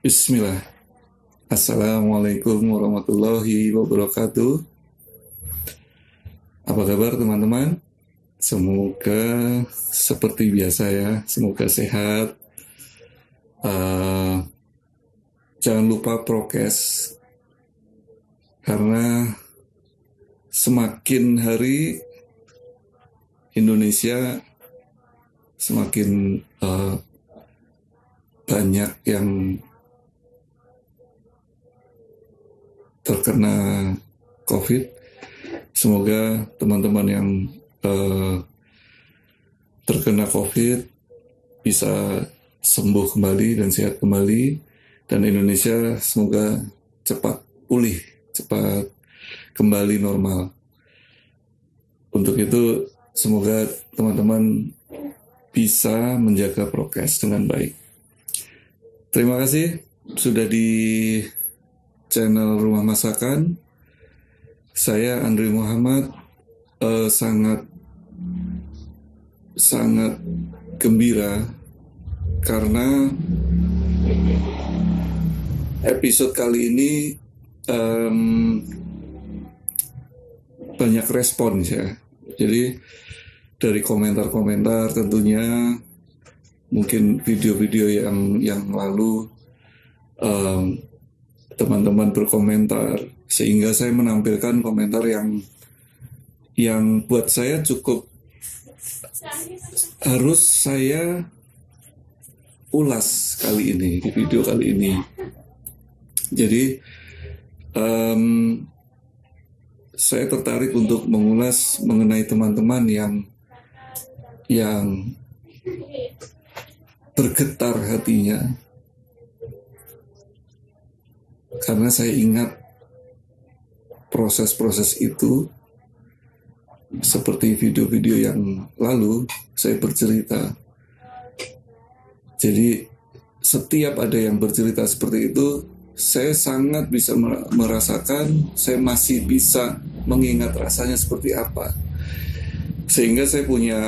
Bismillah. Assalamualaikum warahmatullahi wabarakatuh. Apa kabar teman-teman? Semoga seperti biasa ya. Semoga sehat. Jangan lupa prokes. Karena semakin hari Indonesia semakin banyak yang terkena COVID. Semoga teman-teman yang terkena COVID bisa sembuh kembali dan sehat kembali, dan Indonesia semoga cepat pulih, cepat kembali normal. Untuk itu semoga teman-teman bisa menjaga prokes dengan baik. Terima kasih sudah di channel Rumah Masakan. Saya Andri Muhammad sangat gembira karena episode kali ini banyak respon ya. Jadi dari komentar-komentar tentunya, mungkin video-video yang lalu teman-teman berkomentar, sehingga saya menampilkan komentar yang buat saya cukup harus saya ulas kali ini, di video kali ini. Jadi saya tertarik untuk mengulas mengenai teman-teman yang bergetar hatinya, karena saya ingat proses-proses itu. Seperti video-video yang lalu saya bercerita. Jadi setiap ada yang bercerita seperti itu, saya sangat bisa merasakan, saya masih bisa mengingat rasanya seperti apa. Sehingga saya punya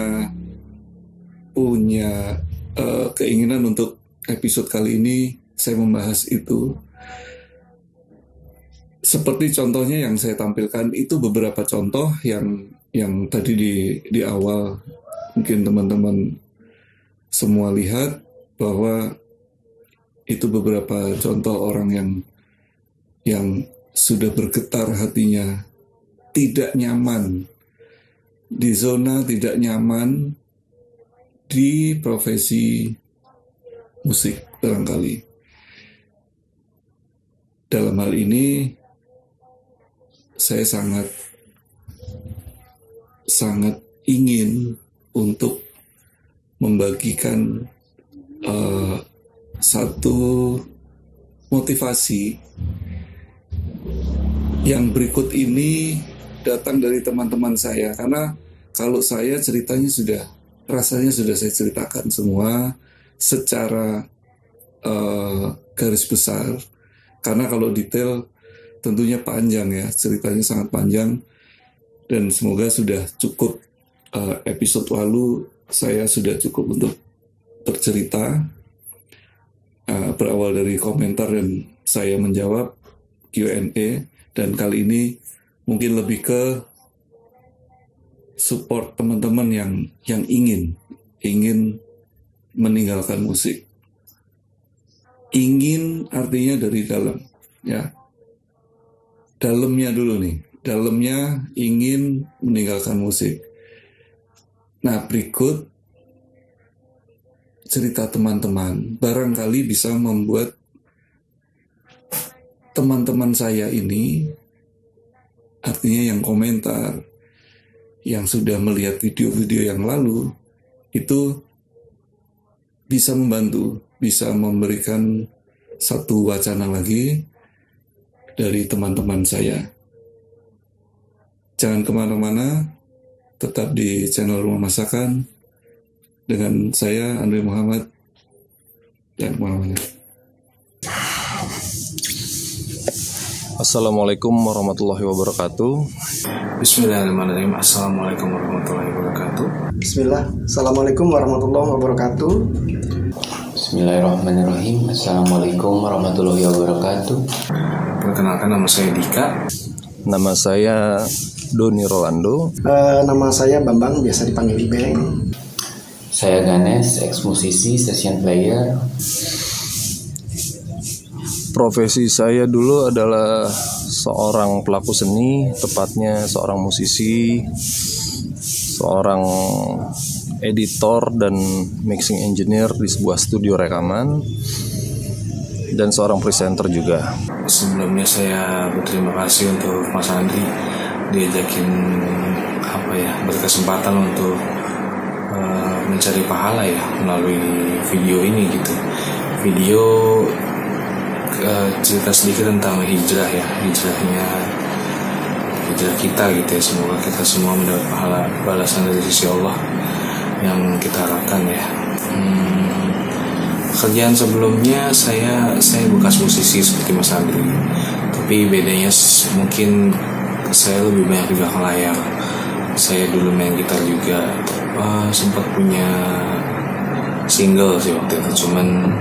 keinginan untuk episode kali ini saya membahas itu. Seperti contohnya yang saya tampilkan itu, beberapa contoh yang tadi di awal mungkin teman-teman semua lihat, bahwa itu beberapa contoh orang yang sudah bergetar hatinya, tidak nyaman di zona tidak nyaman di profesi musik barangkali. Dalam hal ini saya sangat ingin untuk membagikan satu motivasi yang berikut ini datang dari teman-teman saya. Karena kalau saya ceritanya rasanya sudah saya ceritakan semua secara garis besar. Karena kalau detail tentunya panjang ya, ceritanya sangat panjang, dan semoga sudah cukup. Episode lalu saya sudah cukup untuk bercerita, berawal dari komentar dan saya menjawab Q&A, dan kali ini mungkin lebih ke support teman-teman yang ingin meninggalkan musik. Ingin artinya dari dalam ya. Dalamnya dulu nih, dalamnya ingin meninggalkan musik. Nah, berikut cerita teman-teman, barangkali bisa membuat teman-teman saya ini, artinya yang komentar, yang sudah melihat video-video yang lalu, itu bisa membantu, bisa memberikan satu wacana lagi dari teman-teman saya. Jangan kemana-mana, tetap di channel Rumah Masakan dengan saya Andri Muhammad. Jangan kemana-mana. Assalamualaikum warahmatullahi wabarakatuh. Bismillahirrahmanirrahim. Assalamualaikum warahmatullahi wabarakatuh. Bismillah. Assalamualaikum warahmatullahi wabarakatuh. Bismillahirrahmanirrahim. Assalamualaikum warahmatullahi wabarakatuh. Perkenalkan, nama saya Dika. Nama saya Doni Rolando. Nama saya Bambang, biasa dipanggil Ibeng. Saya Ganes, ex-musisi, session player. Profesi saya dulu adalah seorang pelaku seni, tepatnya seorang musisi, seorang editor dan mixing engineer di sebuah studio rekaman, dan seorang presenter juga. Sebelumnya saya berterima kasih untuk Mas Andri diajakin berkesempatan untuk mencari pahala ya melalui video ini gitu. Video cerita sedikit tentang hijrah kita gitu ya. Semoga kita semua mendapat pahala balasan dari sisi Allah yang kita harapkan ya. Kerjaan sebelumnya saya bekas musisi seperti Mas Andri, tapi bedanya mungkin saya lebih banyak di belakang layar. Saya dulu main gitar juga, sempat punya single sih waktu itu, cuman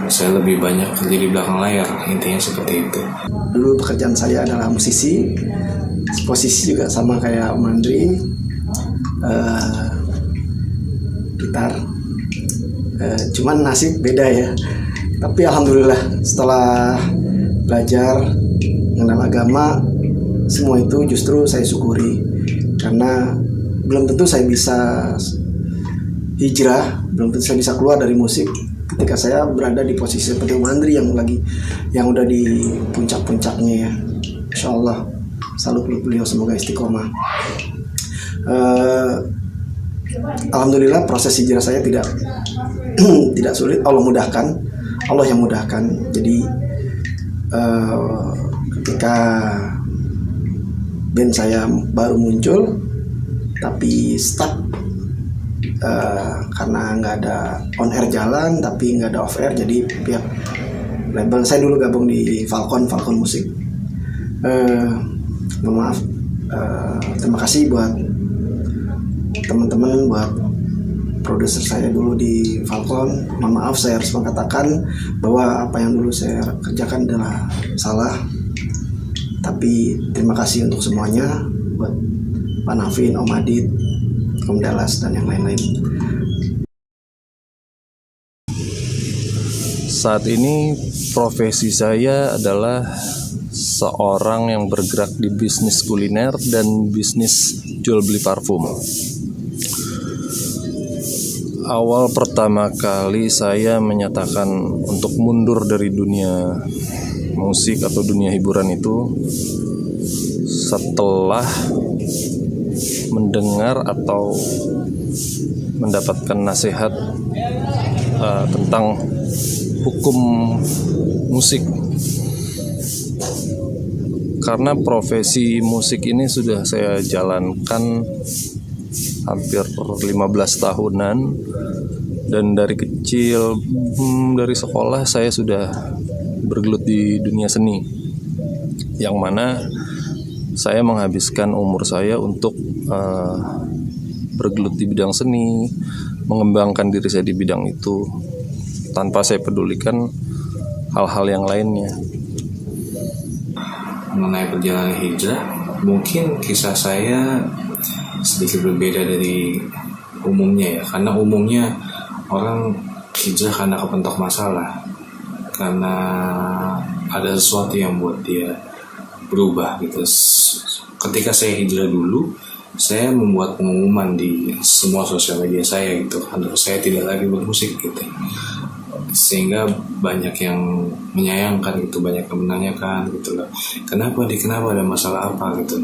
saya lebih banyak kerja di belakang layar, intinya seperti itu. Dulu pekerjaan saya adalah musisi, posisi juga sama kayak Om Andri, gitar. Cuman nasib beda ya. Tapi alhamdulillah setelah belajar mengenal agama, semua itu justru saya syukuri, karena belum tentu saya bisa hijrah, belum tentu saya bisa keluar dari musik ketika saya berada di posisi seperti Om Andri yang udah di puncak-puncaknya ya. Insyaallah salut beliau, semoga istiqomah. Alhamdulillah proses hijrah saya tidak sulit, Allah yang mudahkan. Jadi ketika band saya baru muncul tapi stuck karena nggak ada on air jalan tapi nggak ada off air, jadi pihak label saya dulu gabung di Falcon Musik. Mohon maaf, terima kasih buat teman-teman, buat produser saya dulu di Falcon. Mohon maaf saya harus mengatakan bahwa apa yang dulu saya kerjakan adalah salah, tapi terima kasih untuk semuanya, buat Pak Navin, Om Adit, Om Dallas, dan yang lain-lain. Saat ini profesi saya adalah seorang yang bergerak di bisnis kuliner dan bisnis jual beli parfum. Awal pertama kali saya menyatakan untuk mundur dari dunia musik atau dunia hiburan itu setelah mendengar atau mendapatkan nasihat tentang hukum musik. Karena profesi musik ini sudah saya jalankan hampir 15 tahunan, dan dari kecil, dari sekolah saya sudah bergelut di dunia seni, yang mana saya menghabiskan umur saya untuk bergelut di bidang seni, mengembangkan diri saya di bidang itu tanpa saya pedulikan hal-hal yang lainnya. Mengenai perjalanan hijrah, mungkin kisah saya sedikit berbeda dari umumnya ya, karena umumnya orang hijrah karena kepentok masalah, karena ada sesuatu yang buat dia berubah gitu. Ketika saya hijrah dulu, saya membuat pengumuman di semua sosial media saya gitu, karena saya tidak lagi bermusik gitu, sehingga banyak yang menyayangkan gitu, banyak yang menanyakan gitu loh, kenapa ada masalah apa gitu.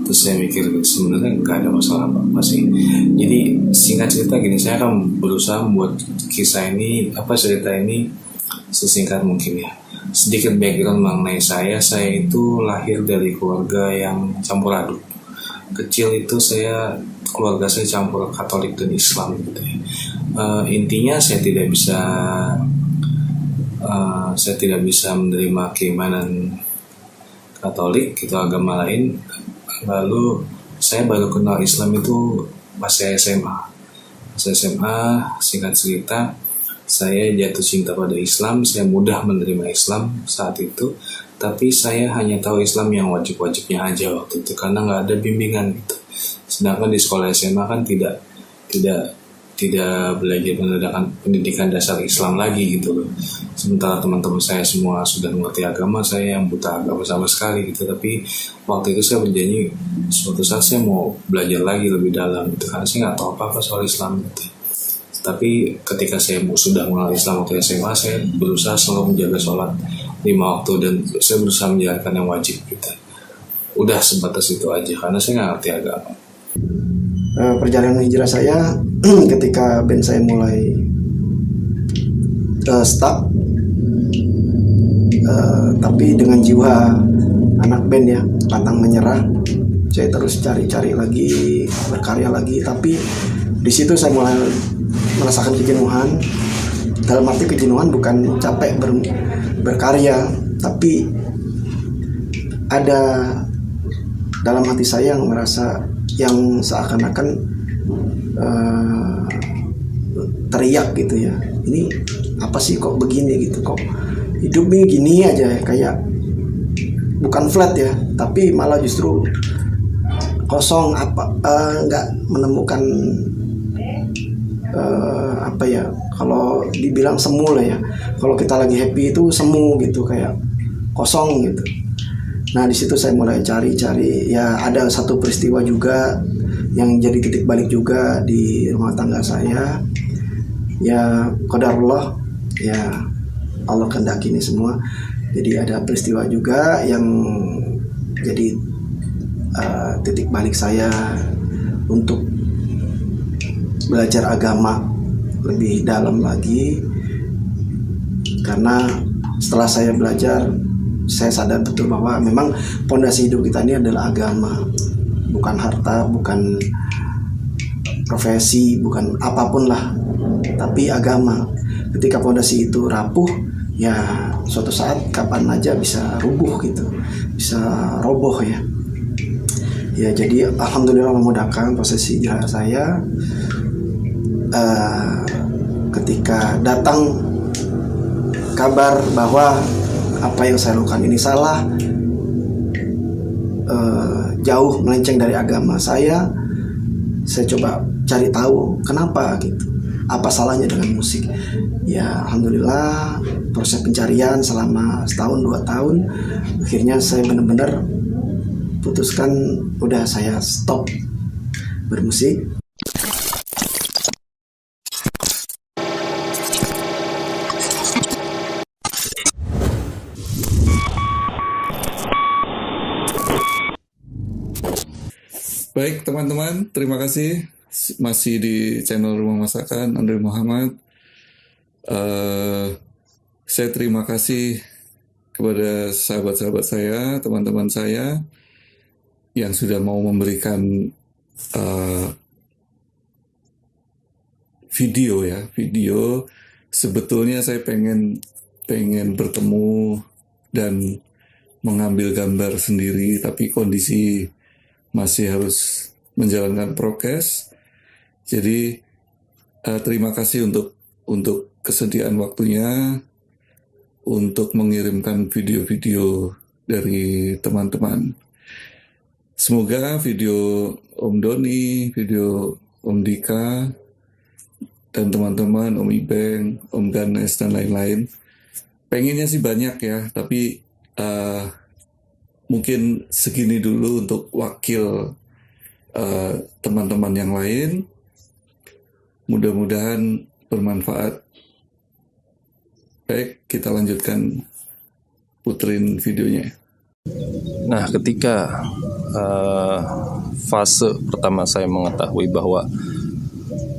Terus saya mikir sebenarnya nggak ada masalah apa sih. Jadi singkat cerita gini, saya akan berusaha membuat kisah ini, cerita ini sesingkat mungkin ya. Sedikit background mengenai saya itu lahir dari keluarga yang campur aduk. Kecil itu keluarga saya campur Katolik dan Islam gitu ya. Intinya saya tidak bisa menerima keimanan Katolik, itu agama lain. Lalu saya baru kenal Islam itu pas saya SMA. Singkat cerita saya jatuh cinta pada Islam, saya mudah menerima Islam saat itu, tapi saya hanya tahu Islam yang wajib-wajibnya aja waktu itu karena nggak ada bimbingan gitu. Sedangkan di sekolah SMA kan tidak belajar pendidikan dasar Islam lagi gitu loh. Sementara teman-teman saya semua sudah mengerti agama, saya yang buta agama sama sekali gitu. Tapi waktu itu saya berjanji suatu saat saya mau belajar lagi lebih dalam gitu, karena saya nggak tahu apa-apa soal Islam gitu. Tapi ketika saya sudah mengenal Islam waktu SMA, saya berusaha selalu menjaga sholat 5 waktu dan saya berusaha menjalankan yang wajib gitu. Udah sebatas itu aja karena saya nggak ngerti agama. Perjalanan hijrah saya ketika band saya mulai stuck, tapi dengan jiwa anak band ya, pantang menyerah, saya terus cari-cari lagi, berkarya lagi. Tapi di situ saya mulai merasakan kejenuhan. Dalam arti kejenuhan bukan capek berkarya, tapi ada dalam hati saya yang merasa yang seakan-akan teriak gitu ya, ini apa sih kok begini gitu, kok hidup ini gini aja ya, kayak bukan flat ya, tapi malah justru kosong, nggak menemukan apa ya, kalau dibilang semu lah ya, kalau kita lagi happy itu semu gitu, kayak kosong gitu. Nah di situ saya mulai cari-cari, ya ada satu peristiwa juga yang jadi titik balik juga di rumah tangga saya. Ya qadarullah, ya Allah kehendaki ini semua. Jadi ada peristiwa juga yang jadi titik balik saya untuk belajar agama lebih dalam lagi. Karena setelah saya belajar, saya sadar betul bahwa memang pondasi hidup kita ini adalah agama, bukan harta, bukan profesi, bukan apapun lah, tapi agama. Ketika pondasi itu rapuh, ya suatu saat kapan aja bisa rubuh gitu, bisa roboh ya. Ya jadi alhamdulillah memudahkan proses hijrah saya. Ketika datang kabar bahwa apa yang saya lakukan ini salah, jauh melenceng dari agama saya coba cari tahu kenapa gitu, apa salahnya dengan musik. Ya alhamdulillah proses pencarian selama 1-2 tahun, akhirnya saya benar-benar putuskan udah saya stop bermusik. Baik teman-teman, terima kasih masih di channel Rumah Masakan Andre Muhammad. Saya terima kasih kepada sahabat-sahabat saya, teman-teman saya yang sudah mau memberikan video. Sebetulnya saya pengen bertemu dan mengambil gambar sendiri, tapi kondisi masih harus menjalankan prokes. Jadi terima kasih untuk kesediaan waktunya untuk mengirimkan video-video dari teman-teman. Semoga video Om Doni, video Om Dika, dan teman-teman, Om Ibeng, Om Ganes, dan lain-lain. Pengennya sih banyak ya, tapi mungkin segini dulu untuk wakil teman-teman yang lain. Mudah-mudahan bermanfaat. Baik, kita lanjutkan puterin videonya. Nah, ketika fase pertama saya mengetahui bahwa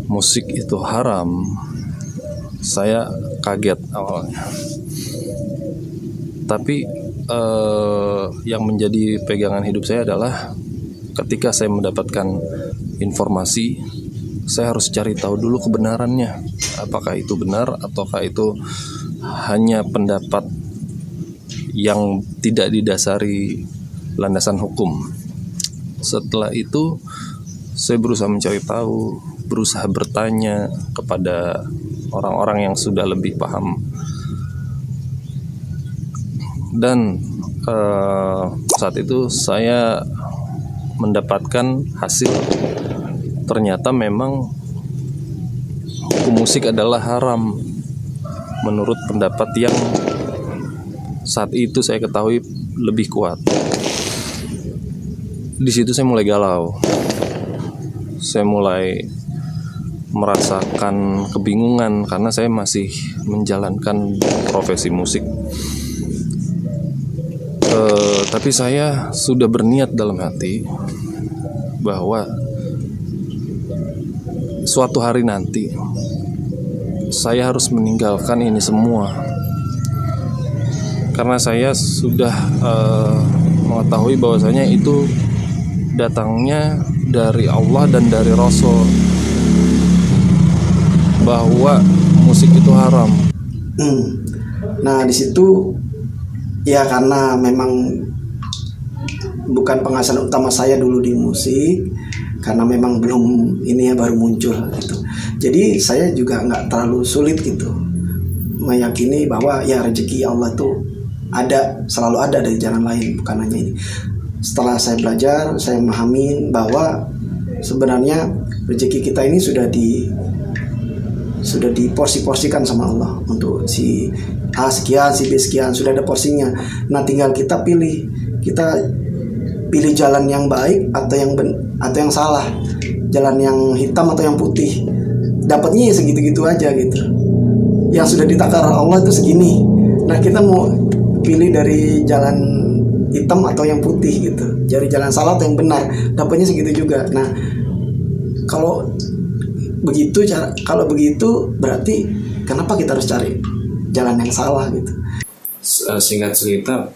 musik itu haram, saya kaget awalnya. Tapi yang menjadi pegangan hidup saya adalah ketika saya mendapatkan informasi, saya harus cari tahu dulu kebenarannya. Apakah itu benar ataukah itu hanya pendapat yang tidak didasari landasan hukum. Setelah itu saya berusaha mencari tahu, berusaha bertanya kepada orang-orang yang sudah lebih paham. Dan saat itu saya mendapatkan hasil, ternyata memang hukum musik adalah haram menurut pendapat yang saat itu saya ketahui lebih kuat. Di situ saya mulai galau. Saya mulai merasakan kebingungan karena saya masih menjalankan profesi musik. Tapi saya sudah berniat dalam hati bahwa suatu hari nanti saya harus meninggalkan ini semua, karena saya sudah mengetahui bahwasanya itu datangnya dari Allah dan dari Rasul, bahwa musik itu haram. Nah di situ ya karena memang bukan penghasilan utama saya dulu di musik, karena memang belum ini ya, baru muncul gitu. Jadi saya juga nggak terlalu sulit gitu meyakini bahwa ya rezeki Allah tuh ada, selalu ada dari jalan lain, bukan hanya ini. Setelah saya belajar, saya memahami bahwa sebenarnya rezeki kita ini sudah diporsi-porsikan sama Allah untuk si A sekian, si B sekian, sudah ada porsinya. Nah tinggal kita pilih jalan yang baik atau yang salah, jalan yang hitam atau yang putih. Dapatnya ya segitu-gitu aja gitu. Yang sudah ditakar Allah itu segini. Nah kita mau pilih dari jalan hitam atau yang putih gitu, dari jalan salah atau yang benar, dapatnya segitu juga. Nah kalau begitu berarti kenapa kita harus cari jalan yang salah gitu? Singkat cerita,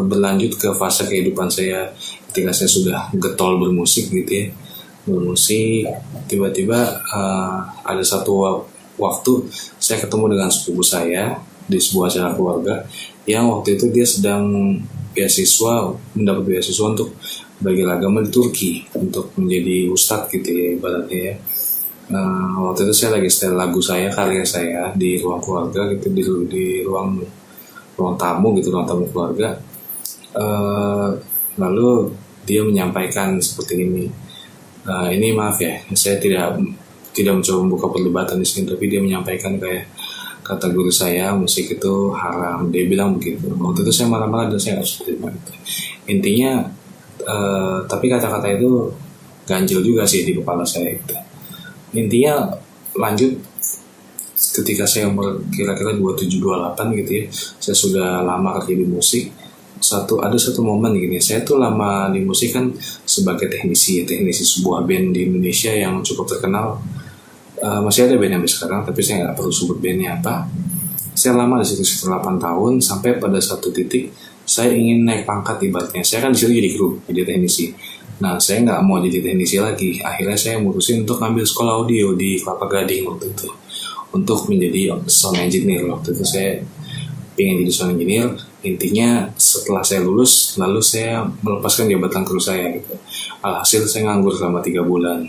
berlanjut ke fase kehidupan saya ketika saya sudah getol bermusik gitu ya. Bermusik, tiba-tiba ada satu waktu saya ketemu dengan sepupu saya di sebuah acara keluarga yang waktu itu dia sedang mendapat beasiswa untuk belajar agama di Turki untuk menjadi ustadz gitu ya ibaratnya ya. Waktu itu saya lagi setel lagu saya, karya saya di ruang keluarga gitu, di ruang tamu gitu, ruang tamu keluarga. Lalu dia menyampaikan seperti ini. Ini maaf ya, saya tidak mencoba membuka perdebatan di sini, tapi dia menyampaikan kayak kata guru saya musik itu haram. Dia bilang begitu. Waktu itu saya marah-marah dan saya harus terima gitu. Intinya, tapi kata-kata itu ganjil juga sih di kepala saya gitu. Intinya lanjut ketika saya umur kira-kira 27-28 gitu ya, saya sudah lama kerja di musik. Ada satu momen gini, saya tuh lama di musik kan sebagai teknisi sebuah band di Indonesia yang cukup terkenal. Masih ada band sampai sekarang, tapi saya nggak perlu sebut bandnya apa. Saya lama di situ sekitar 8 tahun, sampai pada satu titik saya ingin naik pangkat ibaratnya. Saya kan di situ jadi kru, jadi teknisi. Nah, saya nggak mau jadi teknisi lagi. Akhirnya saya mutusin untuk ambil sekolah audio di Kelapa Gading waktu itu, untuk menjadi sound engineer. Waktu itu saya pengen jadi sound engineer. Intinya setelah saya lulus, lalu saya melepaskan jabatan kru saya gitu. Alhasil saya nganggur selama 3 bulan.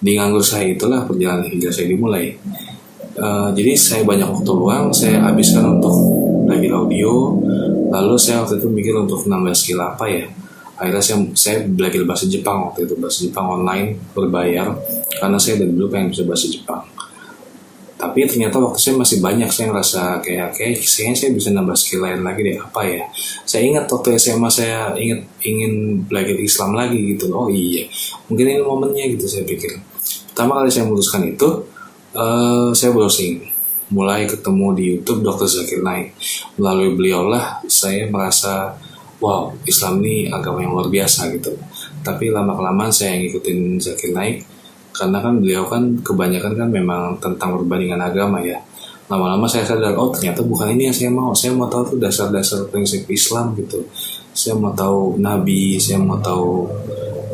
Di nganggur saya itulah perjalanan hijrah saya dimulai. Jadi saya banyak waktu luang saya habiskan untuk belajar audio. Lalu saya waktu itu mikir untuk nambah skill apa ya. Akhirnya saya belajar bahasa Jepang waktu itu, bahasa Jepang online berbayar, karena saya dari dulu pengen bisa bahasa Jepang. Tapi ternyata waktu saya masih banyak, saya ngerasa kayak saya bisa nambah skill lain lagi deh, apa ya. Saya ingat waktu SMA saya ingin belajar Islam lagi gitu. Oh iya, mungkin ini momennya gitu saya pikir. Pertama kali saya memutuskan itu, saya browsing, mulai ketemu di YouTube Dr. Zakir Naik. Melalui beliaulah saya merasa wow, Islam ini agama yang luar biasa gitu. Tapi lama-kelamaan saya ngikutin Zakir Naik, karena kan beliau kan kebanyakan kan memang tentang perbandingan agama ya. Lama-lama saya sadar, oh ternyata bukan ini yang saya mau tahu tuh dasar-dasar prinsip Islam gitu. Saya mau tahu Nabi, saya mau tahu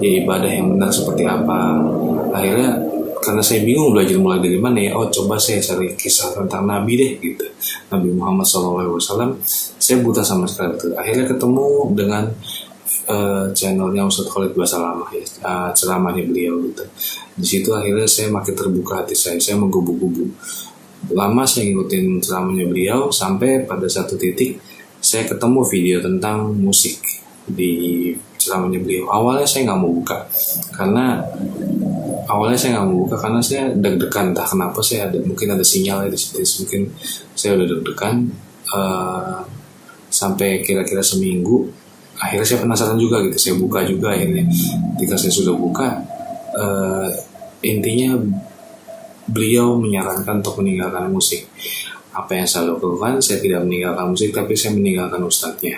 ya ibadah yang benar seperti apa. Akhirnya karena saya bingung belajar mulai dari mana ya, oh coba saya cari kisah tentang Nabi deh gitu, Nabi Muhammad SAW. Saya buta sama sekali tuh. Akhirnya ketemu dengan channelnya Ustadz Khalid Basalamah ya, ceramahnya beliau gitu. Di situ akhirnya saya makin terbuka hati saya menggubu-gubu. lama saya ngikutin ceramahnya beliau sampai pada satu titik saya ketemu video tentang musik di ceramahnya beliau. Awalnya saya nggak mau buka karena saya deg-degan, entah kenapa mungkin ada sinyal di situ, mungkin saya udah deg-degan sampai kira-kira seminggu. Akhirnya saya penasaran juga gitu, saya buka juga. Akhirnya ketika saya sudah buka, intinya beliau menyarankan untuk meninggalkan musik. Apa yang saya lakukan, saya tidak meninggalkan musik, tapi saya meninggalkan ustadznya.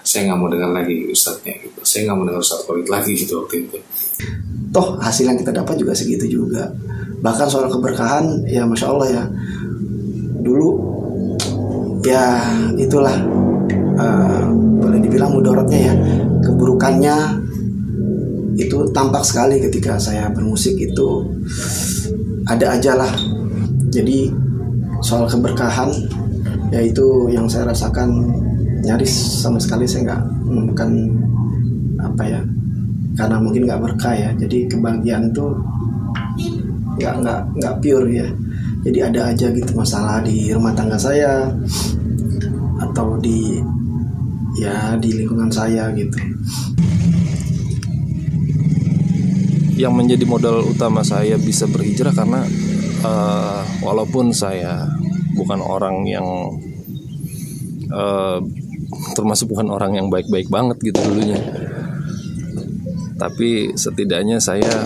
Saya nggak mau dengar lagi ustadznya gitu. Saya nggak mau dengar ustadz Khalid lagi gitu waktu itu. Toh hasil yang kita dapat juga segitu juga. Bahkan soal keberkahan, ya Masya Allah ya, dulu ya itulah boleh dibilang mudaratnya ya, keburukannya itu tampak sekali ketika saya bermusik itu ada aja lah. Jadi soal keberkahan yaitu yang saya rasakan nyaris sama sekali saya nggak menemukan apa ya, karena mungkin nggak berkah ya. Jadi kebahagiaan itu nggak pure ya. Jadi ada aja gitu masalah di rumah tangga saya atau di lingkungan saya gitu. Yang menjadi modal utama saya bisa berhijrah karena walaupun saya bukan orang yang termasuk bukan orang yang baik-baik banget gitu dulunya, tapi setidaknya saya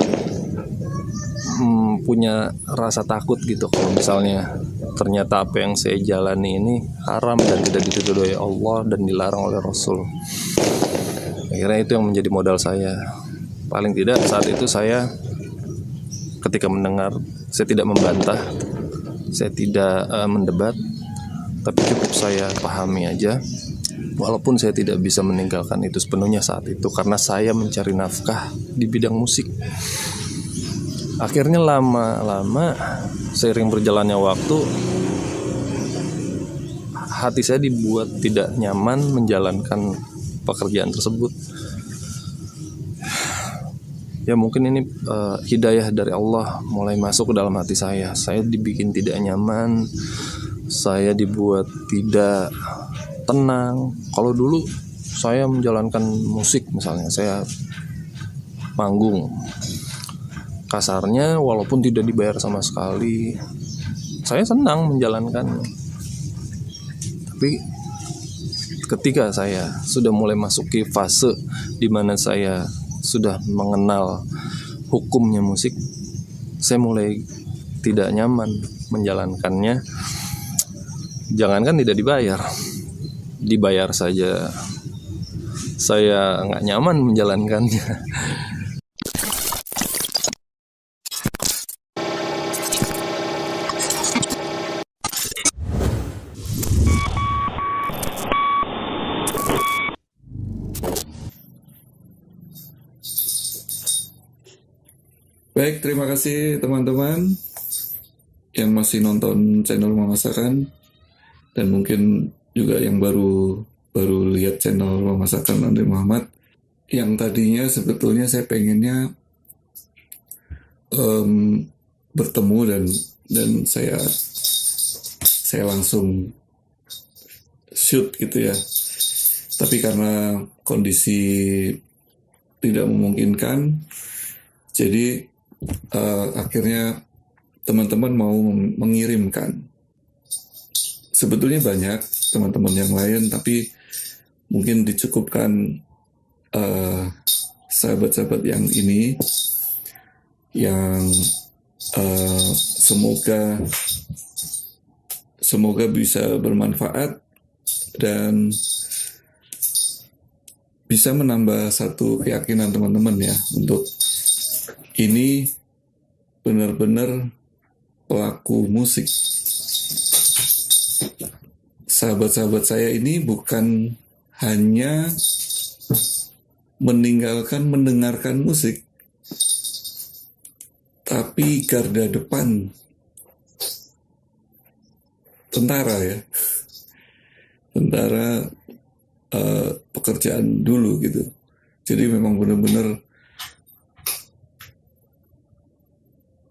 punya rasa takut gitu kalau misalnya ternyata apa yang saya jalani ini haram dan tidak diridhoi Allah dan dilarang oleh Rasul. Akhirnya itu yang menjadi modal saya. Paling tidak saat itu saya ketika mendengar, saya tidak membantah, saya tidak mendebat, tapi cukup saya pahami aja. Walaupun saya tidak bisa meninggalkan itu sepenuhnya saat itu karena saya mencari nafkah di bidang musik. Akhirnya lama-lama seiring berjalannya waktu, hati saya dibuat tidak nyaman menjalankan pekerjaan tersebut. Ya mungkin ini hidayah dari Allah mulai masuk ke dalam hati saya. Saya dibikin tidak nyaman, saya dibuat tidak tenang. Kalau dulu saya menjalankan musik misalnya, saya manggung, kasarnya walaupun tidak dibayar sama sekali, saya senang menjalankannya. Tapi ketika saya sudah mulai masuki fase di mana saya sudah mengenal hukumnya musik, saya mulai tidak nyaman menjalankannya. Jangankan tidak dibayar saja saya nggak nyaman menjalankannya. Baik, terima kasih teman-teman yang masih nonton channel Rumah Masakan dan mungkin juga yang baru lihat channel Rumah Masakan Andre Muhammad. Yang tadinya sebetulnya saya pengennya bertemu dan saya langsung shoot gitu ya. Tapi karena kondisi tidak memungkinkan, jadi akhirnya teman-teman mau mengirimkan. Sebetulnya banyak teman-teman yang lain, tapi mungkin dicukupkan sahabat-sahabat yang ini, yang semoga bisa bermanfaat dan bisa menambah satu keyakinan teman-teman ya, untuk ini benar-benar pelaku musik. Sahabat-sahabat saya ini bukan hanya mendengarkan musik, tapi garda depan tentara ya, tentara pekerjaan dulu gitu. Jadi memang benar-benar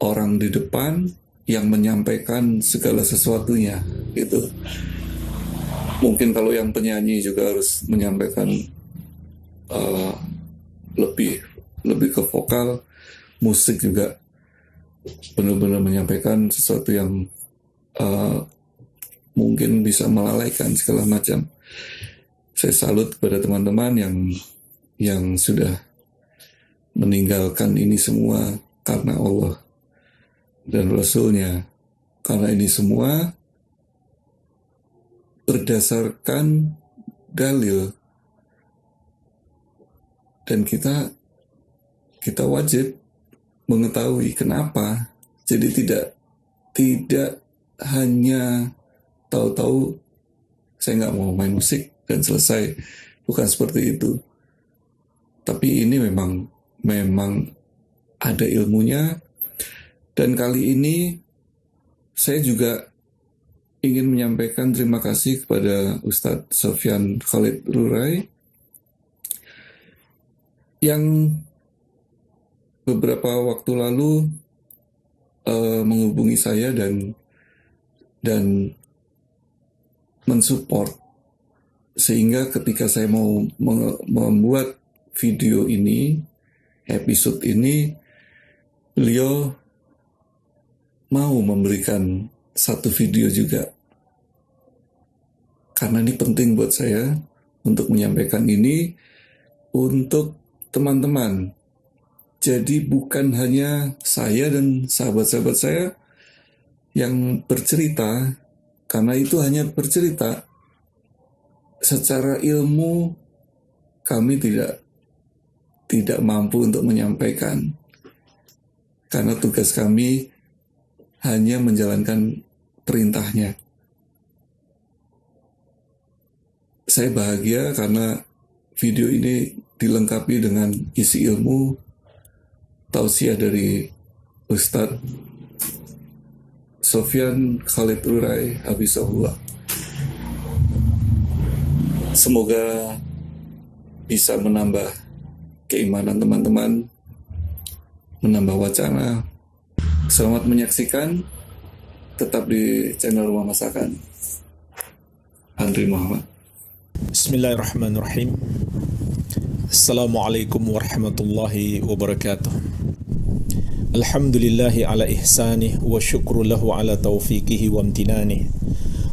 orang di depan yang menyampaikan segala sesuatunya gitu. Mungkin kalau yang penyanyi juga harus menyampaikan lebih ke vokal, musik juga benar-benar menyampaikan sesuatu yang mungkin bisa melalaikan segala macam. Saya salut kepada teman-teman yang sudah meninggalkan ini semua karena Allah dan Rasulnya. Karena ini semua berdasarkan dalil, dan kita wajib mengetahui kenapa. Jadi tidak hanya tahu-tahu saya nggak mau main musik dan selesai, bukan seperti itu. Tapi ini memang ada ilmunya. Dan kali ini saya juga ingin menyampaikan terima kasih kepada Ustadz Sofyan Khalid Rurai yang beberapa waktu lalu menghubungi saya dan mensupport, sehingga ketika saya mau membuat video ini, episode ini, beliau mau memberikan satu video juga, karena ini penting buat saya untuk menyampaikan ini untuk teman-teman. Jadi bukan hanya saya dan sahabat-sahabat saya yang bercerita, karena itu hanya bercerita. Secara ilmu kami tidak mampu untuk menyampaikan, karena tugas kami hanya menjalankan perintahnya. Saya bahagia karena video ini dilengkapi dengan isi ilmu, tausiah dari Ustadz Sofyan Khalid Rurai Habibullah. Semoga bisa menambah keimanan teman-teman, menambah wacana. Selamat menyaksikan, tetap di channel Rumah Masakan. Andri Muhammad. Bismillahirrahmanirrahim. Assalamualaikum warahmatullahi wabarakatuh. Alhamdulillahi ala ihsanih wa syukru lahu ala taufiqihi wa amtinanih.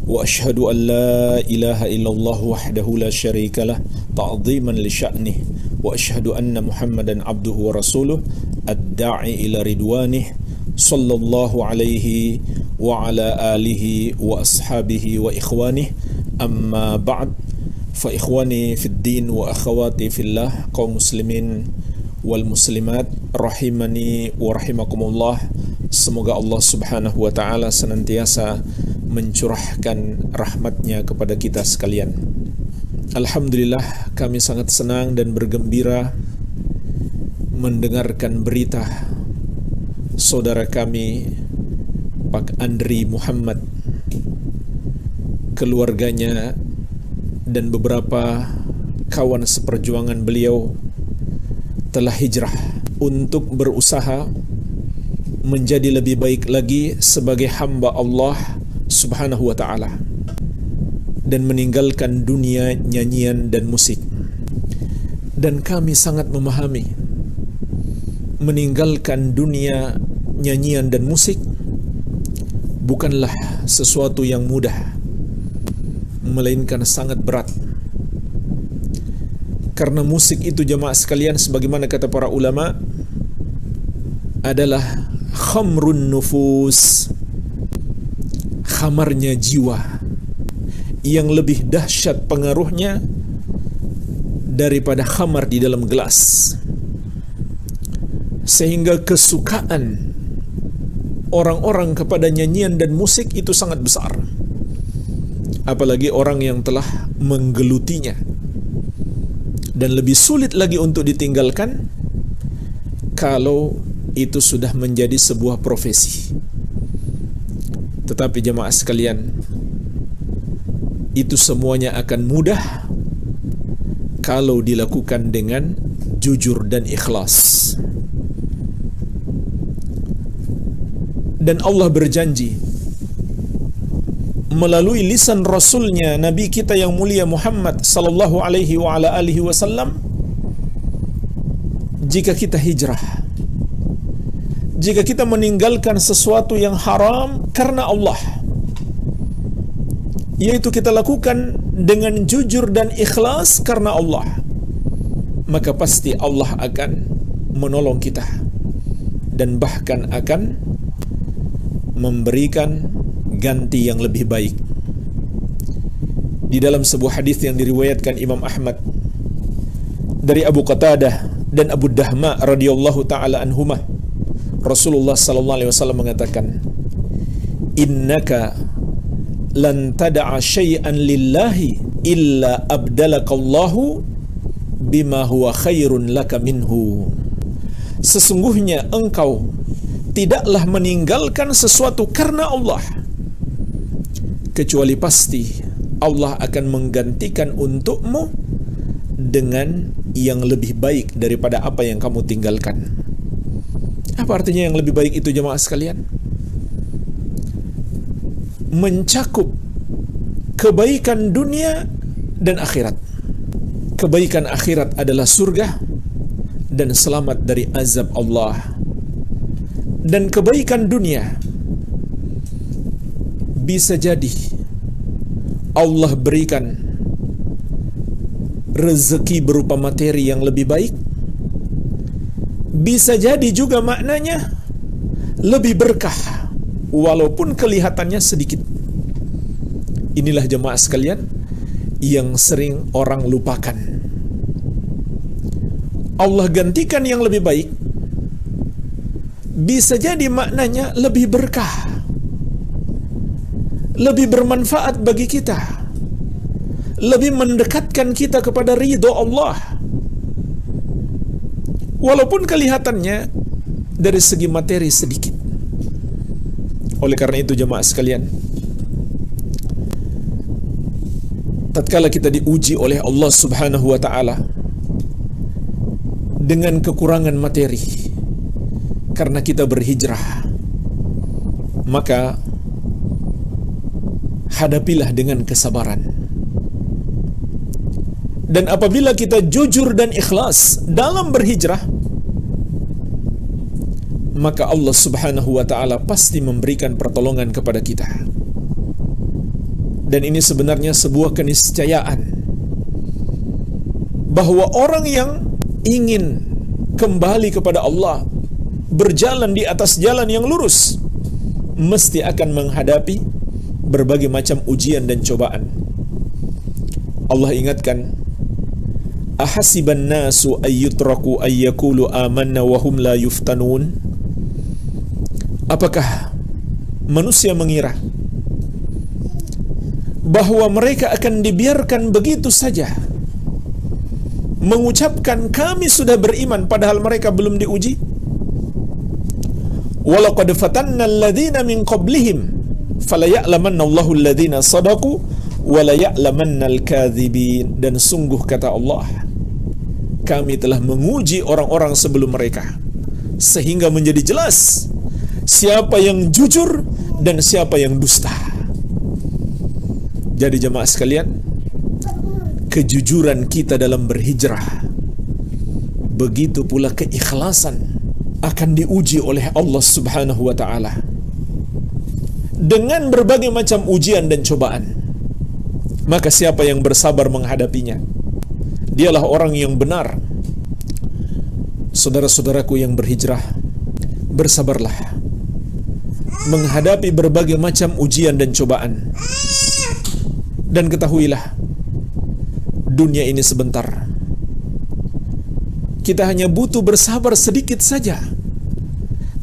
Wa ashhadu an la ilaha illallah wahdahu la syarika lah ta'ziman li sya'nih. Wa ashhadu anna Muhammadan abduhu wa rasuluh ad-da'i ila ridwanih sallallahu alaihi wa ala alihi wa ashabihi wa ikhwanih. Amma ba'd, fa ikhwani fid din wa akhawati fillah, kaum muslimin wal muslimat rahimani wa rahimakumullah. Semoga Allah subhanahu wa ta'ala senantiasa mencurahkan rahmatnya kepada kita sekalian. Alhamdulillah, kami sangat senang dan bergembira mendengarkan berita saudara kami Pak Andri Muhammad, keluarganya dan beberapa kawan seperjuangan beliau telah hijrah untuk berusaha menjadi lebih baik lagi sebagai hamba Allah subhanahu wa ta'ala, dan meninggalkan dunia nyanyian dan musik. Dan kami sangat memahami, meninggalkan dunia nyanyian dan musik bukanlah sesuatu yang mudah, melainkan sangat berat. Karena musik itu, jamaah sekalian, sebagaimana kata para ulama, adalah khamrun nufus, khamarnya jiwa, yang lebih dahsyat pengaruhnya daripada khamar di dalam gelas. Sehingga kesukaan orang-orang kepada nyanyian dan musik itu sangat besar, apalagi orang yang telah menggelutinya. Dan lebih sulit lagi untuk ditinggalkan kalau itu sudah menjadi sebuah profesi. Tetapi jemaah sekalian, itu semuanya akan mudah kalau dilakukan dengan jujur dan ikhlas. Dan Allah berjanji melalui lisan Rasulnya, Nabi kita yang mulia Muhammad sallallahu alaihi wa ala alihi wasallam, jika kita hijrah, jika kita meninggalkan sesuatu yang haram karena Allah, yaitu kita lakukan dengan jujur dan ikhlas karena Allah, maka pasti Allah akan menolong kita dan bahkan akan memberikan ganti yang lebih baik. Di dalam sebuah hadis yang diriwayatkan Imam Ahmad dari Abu Qatadah dan Abu Dahma radhiyallahu taala anhumah, Rasulullah sallallahu alaihi wasallam mengatakan, "Innaka lan tad'a syai'an lillahi illa abdalakallahu bima huwa khairun laka minhu." Sesungguhnya engkau tidaklah meninggalkan sesuatu karena Allah, kecuali pasti Allah akan menggantikan untukmu dengan yang lebih baik daripada apa yang kamu tinggalkan. Apa artinya yang lebih baik itu, jemaah sekalian? Mencakup kebaikan dunia dan akhirat. Kebaikan akhirat adalah surga dan selamat dari azab Allah. Dan kebaikan dunia bisa jadi Allah berikan rezeki berupa materi yang lebih baik, bisa jadi juga maknanya lebih berkah walaupun kelihatannya sedikit. Inilah jemaah sekalian yang sering orang lupakan. Allah gantikan yang lebih baik, bisa jadi maknanya lebih berkah, lebih bermanfaat bagi kita, lebih mendekatkan kita kepada ridho Allah, walaupun kelihatannya dari segi materi sedikit. Oleh karena itu jemaah sekalian, tatkala kita diuji oleh Allah Subhanahu wa taala dengan kekurangan materi karena kita berhijrah, maka hadapilah dengan kesabaran. Dan apabila kita jujur dan ikhlas dalam berhijrah, maka Allah Subhanahu wa ta'ala pasti memberikan pertolongan kepada kita. Dan ini sebenarnya sebuah keniscayaan bahwa orang yang ingin kembali kepada Allah, berjalan di atas jalan yang lurus, mesti akan menghadapi berbagai macam ujian dan cobaan. Allah ingatkan, ahasiban nasu ayyutraku ayyakulu amanna wa hum la yuftanun. Apakah manusia mengira bahwa mereka akan dibiarkan begitu saja mengucapkan kami sudah beriman padahal mereka belum diuji? Walaqad fatanna alladhina min qablihim falaya'lamanna Allahu alladhina sadaqu walaya'lamanna al-kadhibin. Dan sungguh kata Allah, kami telah menguji orang-orang sebelum mereka sehingga menjadi jelas siapa yang jujur dan siapa yang dusta. Jadi jemaah sekalian, kejujuran kita dalam berhijrah, begitu pula keikhlasan, akan diuji oleh Allah Subhanahu wa ta'ala dengan berbagai macam ujian dan cobaan. Maka siapa yang bersabar menghadapinya, dialah orang yang benar. Saudara-saudaraku yang berhijrah, bersabarlah menghadapi berbagai macam ujian dan cobaan. Dan ketahuilah, dunia ini sebentar. Kita hanya butuh bersabar sedikit saja.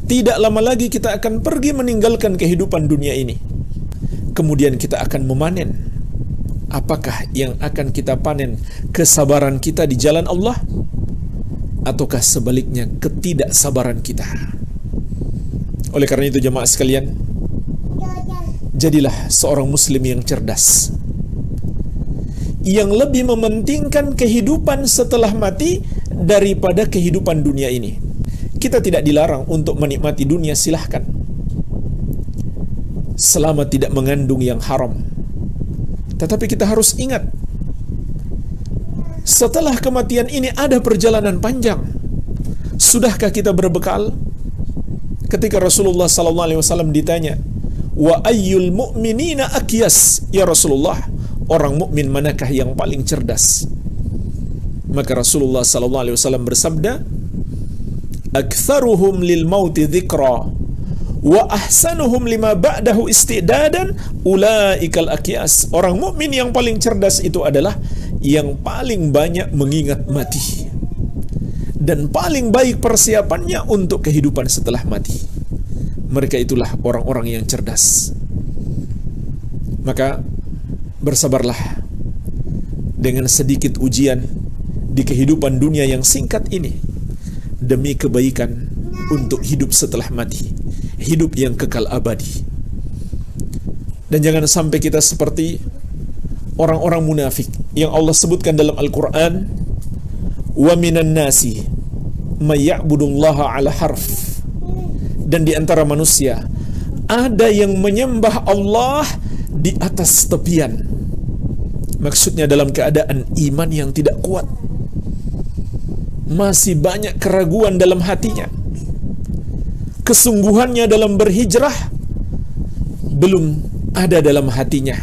Tidak lama lagi kita akan pergi meninggalkan kehidupan dunia ini. Kemudian kita akan memanen. Apakah yang akan kita panen? Kesabaran kita di jalan Allah, ataukah sebaliknya ketidaksabaran kita? Oleh karena itu jemaah sekalian, jadilah seorang muslim yang cerdas, yang lebih mementingkan kehidupan setelah mati daripada kehidupan dunia ini. Kita tidak dilarang untuk menikmati dunia, silahkan. selama tidak mengandung yang haram. Tetapi kita harus ingat, setelah kematian ini ada perjalanan panjang. Sudahkah kita berbekal? Ketika Rasulullah SAW ditanya, wa ayyul mu'minina akyas, ya Rasulullah, orang mukmin manakah yang paling cerdas? Maka Rasulullah SAW bersabda, aktsaruhum lil mauti dzikra wa ahsanuhum lima ba'dahu istidadan ulaikal akyas. Orang mukmin yang paling cerdas itu adalah yang paling banyak mengingat mati dan paling baik persiapannya untuk kehidupan setelah mati. Mereka itulah orang-orang yang cerdas. Maka bersabarlah dengan sedikit ujian di kehidupan dunia yang singkat ini, demi kebaikan untuk hidup setelah mati, hidup yang kekal abadi. Dan jangan sampai kita seperti orang-orang munafik yang Allah sebutkan dalam Al-Quran, wa minan nasi may ya'budullaha ala harf. Dan di antara manusia ada yang menyembah Allah di atas tepian. Maksudnya dalam keadaan iman yang tidak kuat, masih banyak keraguan dalam hatinya, kesungguhannya dalam berhijrah belum ada dalam hatinya,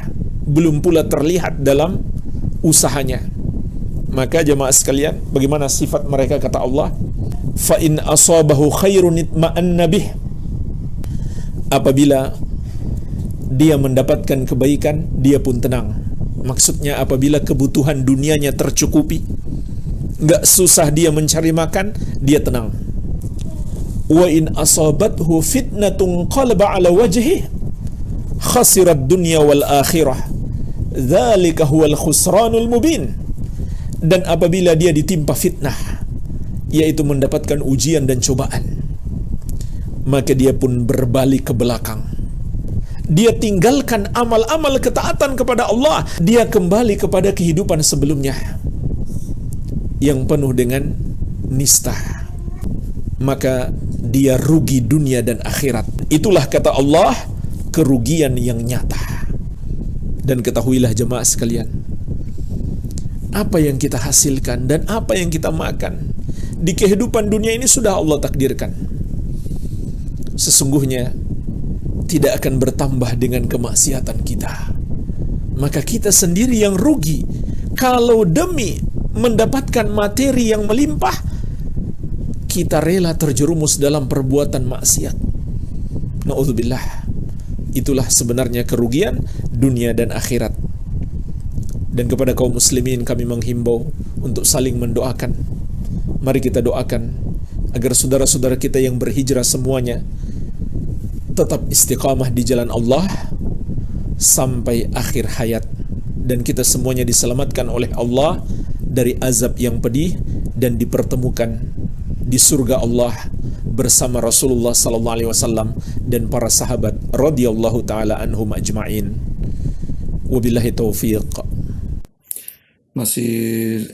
belum pula terlihat dalam usahanya. Maka jemaah sekalian, bagaimana sifat mereka? Kata Allah, fa in asabahu khairun itma'anna bih. Apabila dia mendapatkan kebaikan, dia pun tenang. Maksudnya apabila kebutuhan dunianya tercukupi, nggak susah dia mencari makan, dia tenang. Wa in asabathu fitnatun qalaba ala wajhi khasirat dunya wal akhirah dzalika huwal khusranul mubin. Dan apabila dia ditimpa fitnah, yaitu mendapatkan ujian dan cobaan, maka dia pun berbalik ke belakang. Dia tinggalkan amal-amal ketaatan kepada Allah, dia kembali kepada kehidupan sebelumnya yang penuh dengan nista. Maka dia rugi dunia dan akhirat. Itulah kata Allah, kerugian yang nyata. Dan ketahuilah jemaah sekalian, apa yang kita hasilkan dan apa yang kita makan di kehidupan dunia ini sudah Allah takdirkan. Sesungguhnya tidak akan bertambah dengan kemaksiatan kita. Maka kita sendiri yang rugi kalau demi mendapatkan materi yang melimpah, kita rela terjerumus dalam perbuatan maksiat. Na'udzubillah. Itulah sebenarnya kerugian dunia dan akhirat. Dan kepada kaum muslimin kami menghimbau untuk saling mendoakan. Mari kita doakan agar saudara-saudara kita yang berhijrah semuanya tetap istiqamah di jalan Allah sampai akhir hayat, dan kita semuanya diselamatkan oleh Allah dari azab yang pedih dan dipertemukan di surga Allah bersama Rasulullah SAW dan para sahabat radhiyallahu taala anhum ajma'in. Wabillahi taufiq. Masih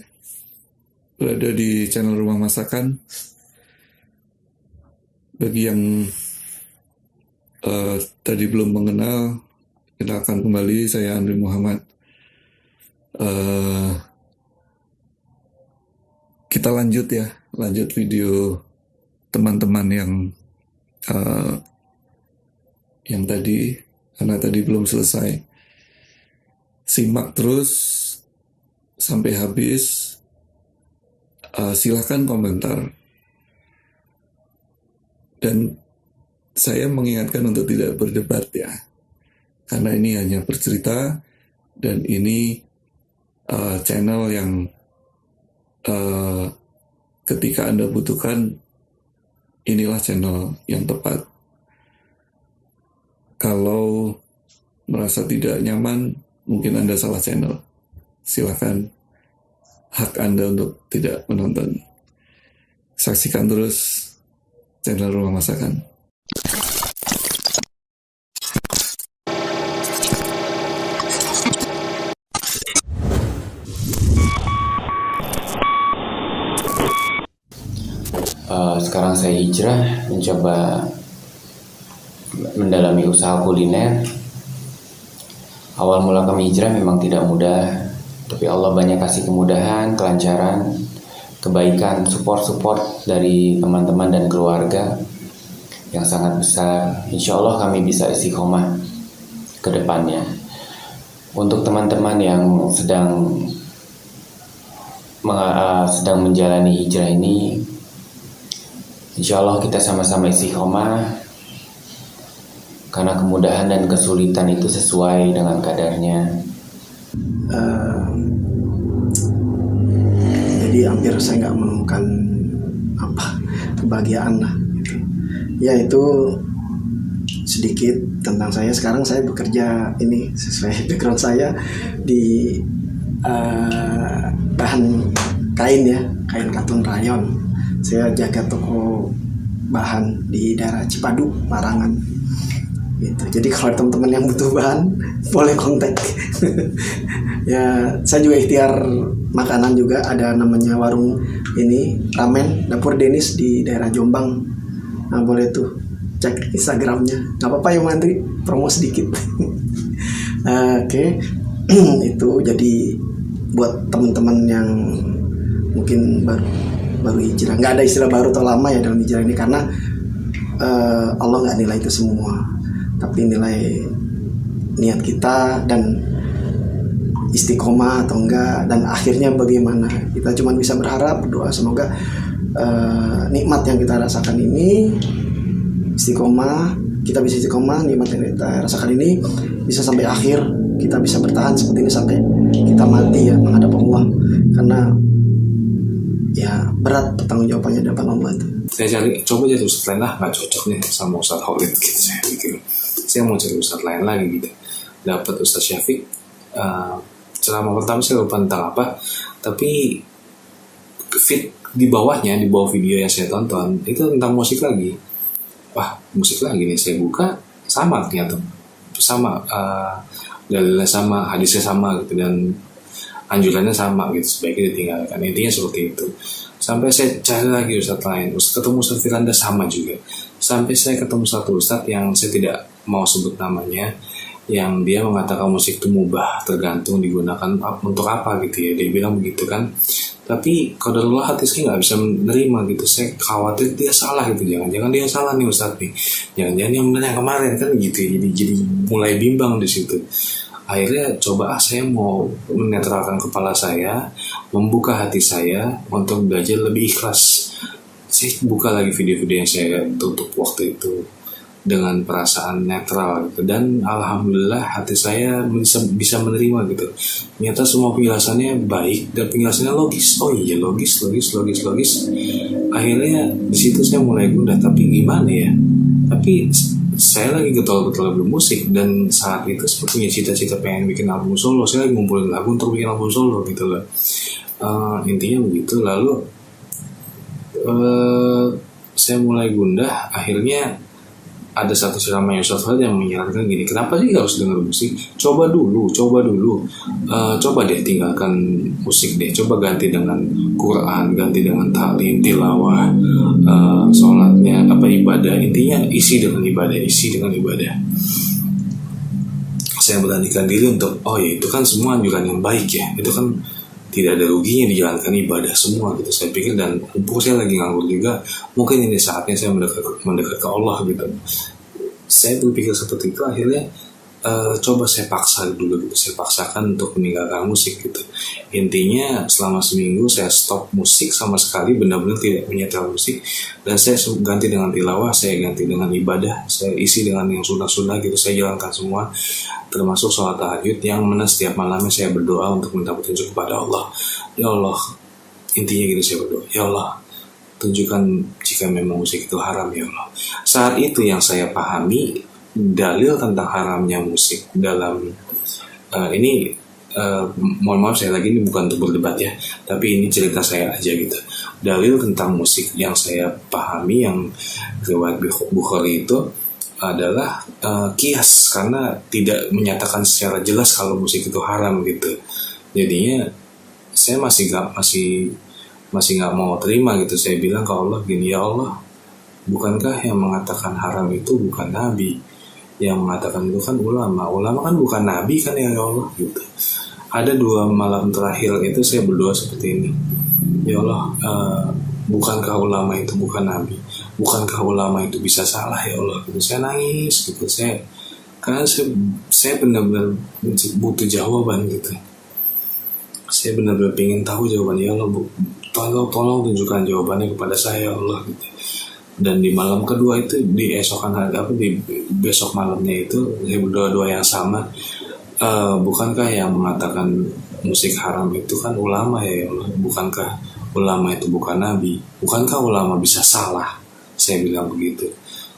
berada di channel Rumah Masakan. Bagi yang tadi belum mengenal, kenalkan kembali, saya Andri Muhammad. Kita lanjut video teman-teman yang tadi, karena tadi belum selesai. Simak terus sampai habis. Silahkan komentar. Dan saya mengingatkan untuk tidak berdebat ya, karena ini hanya bercerita, dan ini channel yang ketika Anda butuhkan, inilah channel yang tepat. Kalau merasa tidak nyaman, mungkin Anda salah channel. Silakan, hak Anda untuk tidak menonton. Saksikan terus channel Rumah Masakan. Sekarang saya hijrah, mencoba mendalami usaha kuliner. Awal mula kami hijrah memang tidak mudah, tapi Allah banyak kasih kemudahan, kelancaran, kebaikan, support dari teman-teman dan keluarga yang sangat besar. Insya Allah kami bisa istiqomah ke depannya. Untuk teman-teman yang sedang menjalani hijrah ini, insya Allah kita sama-sama istiqomah, karena kemudahan dan kesulitan itu sesuai dengan kadarnya. Jadi hampir saya nggak menemukan kebahagiaan lah gitu. Ya itu sedikit tentang saya. Sekarang saya bekerja ini sesuai background saya di bahan kain katun rayon. Saya jaga toko bahan di daerah Cipadu, Marangan. Gitu. Jadi kalau teman-teman yang butuh bahan boleh kontak. Ya, saya juga ikhtiar makanan juga, ada namanya warung ini ramen Dapur Denis di daerah Jombang. Nah, boleh tuh cek Instagramnya. Gak apa-apa ya Mantri, promo sedikit. Oke. Itu jadi buat teman-teman yang mungkin baru hijrah. Nggak ada istilah baru atau lama ya dalam hijrah ini, karena Allah nggak nilai itu semua, tapi nilai niat kita dan istiqomah atau enggak, dan akhirnya bagaimana. Kita cuma bisa berharap, berdoa semoga nikmat yang kita rasakan ini kita bisa istiqomah, nikmat yang kita rasakan ini bisa sampai akhir, kita bisa bertahan seperti ini sampai kita mati ya menghadap Allah, karena ya berat pertanggung jawabannya di depan Allah itu. Saya coba jadi ustadz lain lah, nggak cocok nih sama Ustadz Khalid gitu. Saya mau cari ustadz lain lagi gitu. Dapat Ustadz Syafiq, ceramah pertama saya lupa tentang apa, tapi feed di bawah video yang saya tonton itu tentang musik lagi. Wah, musik lagi nih, saya buka sama ternyata, sama dalilnya sama, hadisnya sama gitu, dan anjurannya sama gitu, sebaiknya ditinggalkan. Intinya seperti itu. Sampai saya cari lagi ustadz lain, ketemu Ustadz Firanda sama juga. Sampai saya ketemu satu ustadz yang saya tidak mau sebut namanya, yang dia mengatakan musik itu mubah, tergantung digunakan untuk apa gitu ya. Dia bilang begitu kan. Tapi qadarullah hati saya nggak bisa menerima gitu. Saya khawatir dia salah gitu. Jangan-jangan dia salah nih ustadz nih. Jangan-jangan yang benar yang kemarin kan gitu. Jadi mulai bimbang di situ. Akhirnya coba saya mau menetralkan kepala saya, membuka hati saya untuk belajar lebih ikhlas. Saya buka lagi video-video yang saya tutup waktu itu dengan perasaan netral gitu. Dan alhamdulillah hati saya bisa menerima gitu. Ternyata semua penjelasannya baik dan penjelasannya logis. Oh iya, logis. Akhirnya di situ saya mulai gundah, tapi gimana ya? Tapi saya lagi getol-getol bermusik, dan saat itu saya punya cita-cita pengen bikin album solo. Saya lagi ngumpulin lagu untuk bikin album solo gitu loh. Intinya begitu. Lalu saya mulai gundah. Akhirnya ada satu ceramah Ustadz Khalid yang menyarankan gini, kenapa sih harus denger musik? Coba dulu, coba deh tinggalkan musik deh, coba ganti dengan Quran, ganti dengan ta'lim, tilawah, sholatnya, ibadah, intinya isi dengan ibadah. Saya beranikan diri untuk, oh ya itu kan semua anjuran yang baik ya, itu kan tidak ada ruginya dijalankan ibadah semua gitu. Saya pikir, dan mumpung saya lagi nganggur juga, mungkin ini saatnya saya mendekat ke Allah gitu. Saya berpikir seperti itu. Akhirnya coba saya paksa dulu gitu. Saya paksakan untuk meninggalkan musik gitu. Intinya selama seminggu saya stop musik sama sekali, benar-benar tidak menyetel musik, dan saya ganti dengan tilawah, saya ganti dengan ibadah, saya isi dengan yang sunnah-sunnah gitu. Saya jalankan semua, termasuk sholat tahajud, yang mana setiap malamnya saya berdoa untuk minta petunjuk kepada Allah. Ya Allah, intinya gitu saya berdoa, ya Allah, tunjukkan jika memang musik itu haram ya Allah. Saat itu yang saya pahami dalil tentang haramnya musik dalam ini mohon maaf saya lagi ini bukan untuk berdebat ya, tapi ini cerita saya aja gitu. Dalil tentang musik yang saya pahami, yang riwayat Bukhari itu adalah kias, karena tidak menyatakan secara jelas kalau musik itu haram gitu. Jadinya saya masih nggak mau terima gitu. Saya bilang ke Allah gini, ya Allah, bukankah yang mengatakan haram itu bukan Nabi? yang mengatakan itu kan ulama kan bukan nabi kan ya Allah gitu. Ada 2 malam terakhir itu saya berdoa seperti ini, ya Allah, bukankah ulama itu bukan nabi, bukankah ulama itu bisa salah ya Allah gitu. Saya nangis gitu, karena saya benar-benar butuh jawaban gitu. Saya benar-benar ingin tahu jawaban, ya Allah, tolong tunjukkan jawabannya kepada saya ya Allah gitu. Dan di malam kedua itu, di besok malamnya itu saya berdoa yang sama. Bukankah yang mengatakan musik haram itu kan ulama ya Allah? Bukankah ulama itu bukan nabi? Bukankah ulama bisa salah? Saya bilang begitu.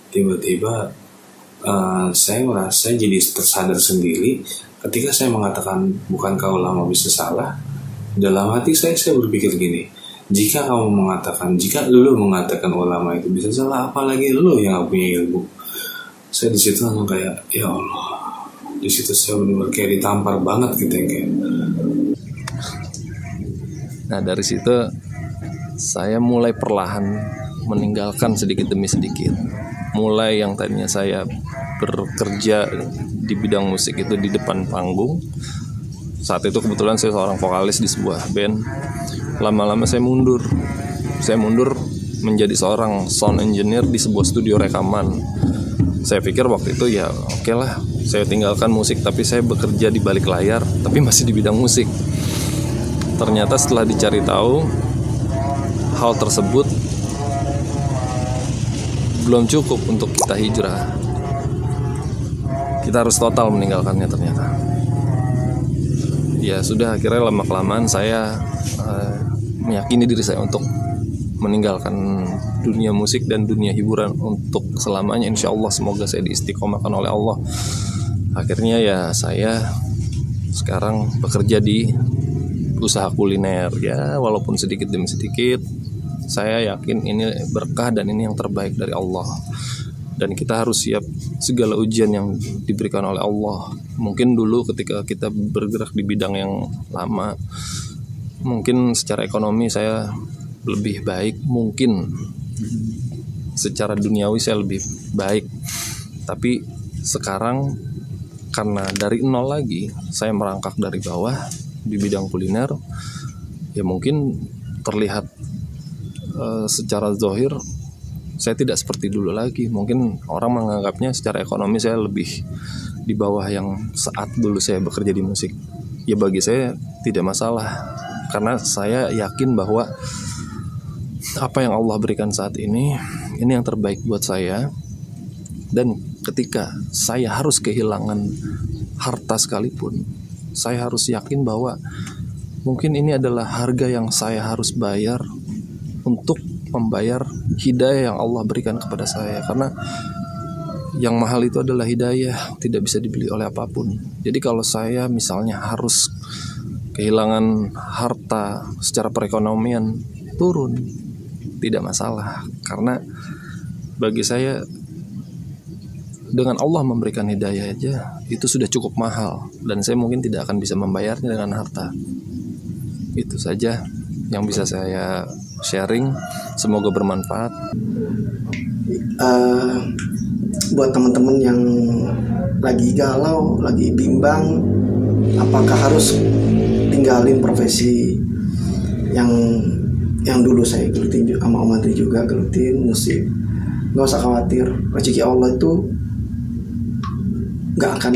Tiba-tiba saya merasa jadi tersadar sendiri ketika saya mengatakan bukankah ulama bisa salah. Dalam hati saya berpikir gini, jika lu mengatakan ulama itu bisa salah, apalagi lu yang gak punya ilmu. Saya di situ langsung kayak, ya Allah, di situ saya benar-benar kayak ditampar banget gitu ya kayak. Nah dari situ saya mulai perlahan meninggalkan sedikit demi sedikit. Mulai yang tadinya saya bekerja di bidang musik itu di depan panggung. Saat itu kebetulan saya seorang vokalis di sebuah band. Lama-lama saya mundur menjadi seorang sound engineer di sebuah studio rekaman. Saya pikir waktu itu ya oke lah, saya tinggalkan musik tapi saya bekerja di balik layar tapi masih di bidang musik. Ternyata setelah dicari tahu, hal tersebut belum cukup untuk kita hijrah. Kita harus total meninggalkannya ternyata. Ya sudah, akhirnya lama-kelamaan saya meyakini diri saya untuk meninggalkan dunia musik dan dunia hiburan untuk selamanya. Insya Allah, semoga saya diistiqomahkan oleh Allah. Akhirnya ya saya sekarang bekerja di usaha kuliner ya, walaupun sedikit demi sedikit. Saya yakin ini berkah dan ini yang terbaik dari Allah. Dan kita harus siap segala ujian yang diberikan oleh Allah. Mungkin dulu ketika kita bergerak di bidang yang lama, mungkin secara ekonomi saya lebih baik, mungkin secara duniawi saya lebih baik. Tapi sekarang karena dari nol lagi, saya merangkak dari bawah di bidang kuliner, ya mungkin terlihat secara zahir saya tidak seperti dulu lagi. Mungkin orang menganggapnya secara ekonomi saya lebih di bawah yang saat dulu saya bekerja di musik. Ya bagi saya tidak masalah, karena saya yakin bahwa apa yang Allah berikan saat ini yang terbaik buat saya. Dan ketika saya harus kehilangan harta sekalipun, saya harus yakin bahwa mungkin ini adalah harga yang saya harus bayar untuk membayar hidayah yang Allah berikan kepada saya. Karena yang mahal itu adalah hidayah, tidak bisa dibeli oleh apapun. Jadi kalau saya misalnya harus kehilangan harta secara perekonomian, turun, tidak masalah. Karena bagi saya dengan Allah memberikan hidayah aja itu sudah cukup mahal, dan saya mungkin tidak akan bisa membayarnya dengan harta. Itu saja yang bisa saya sharing, semoga bermanfaat. Buat teman-teman yang lagi galau, lagi bimbang, apakah harus tinggalin profesi yang dulu saya gelutin, sama Om Andri juga gelutin musik, nggak usah khawatir, rezeki Allah itu nggak akan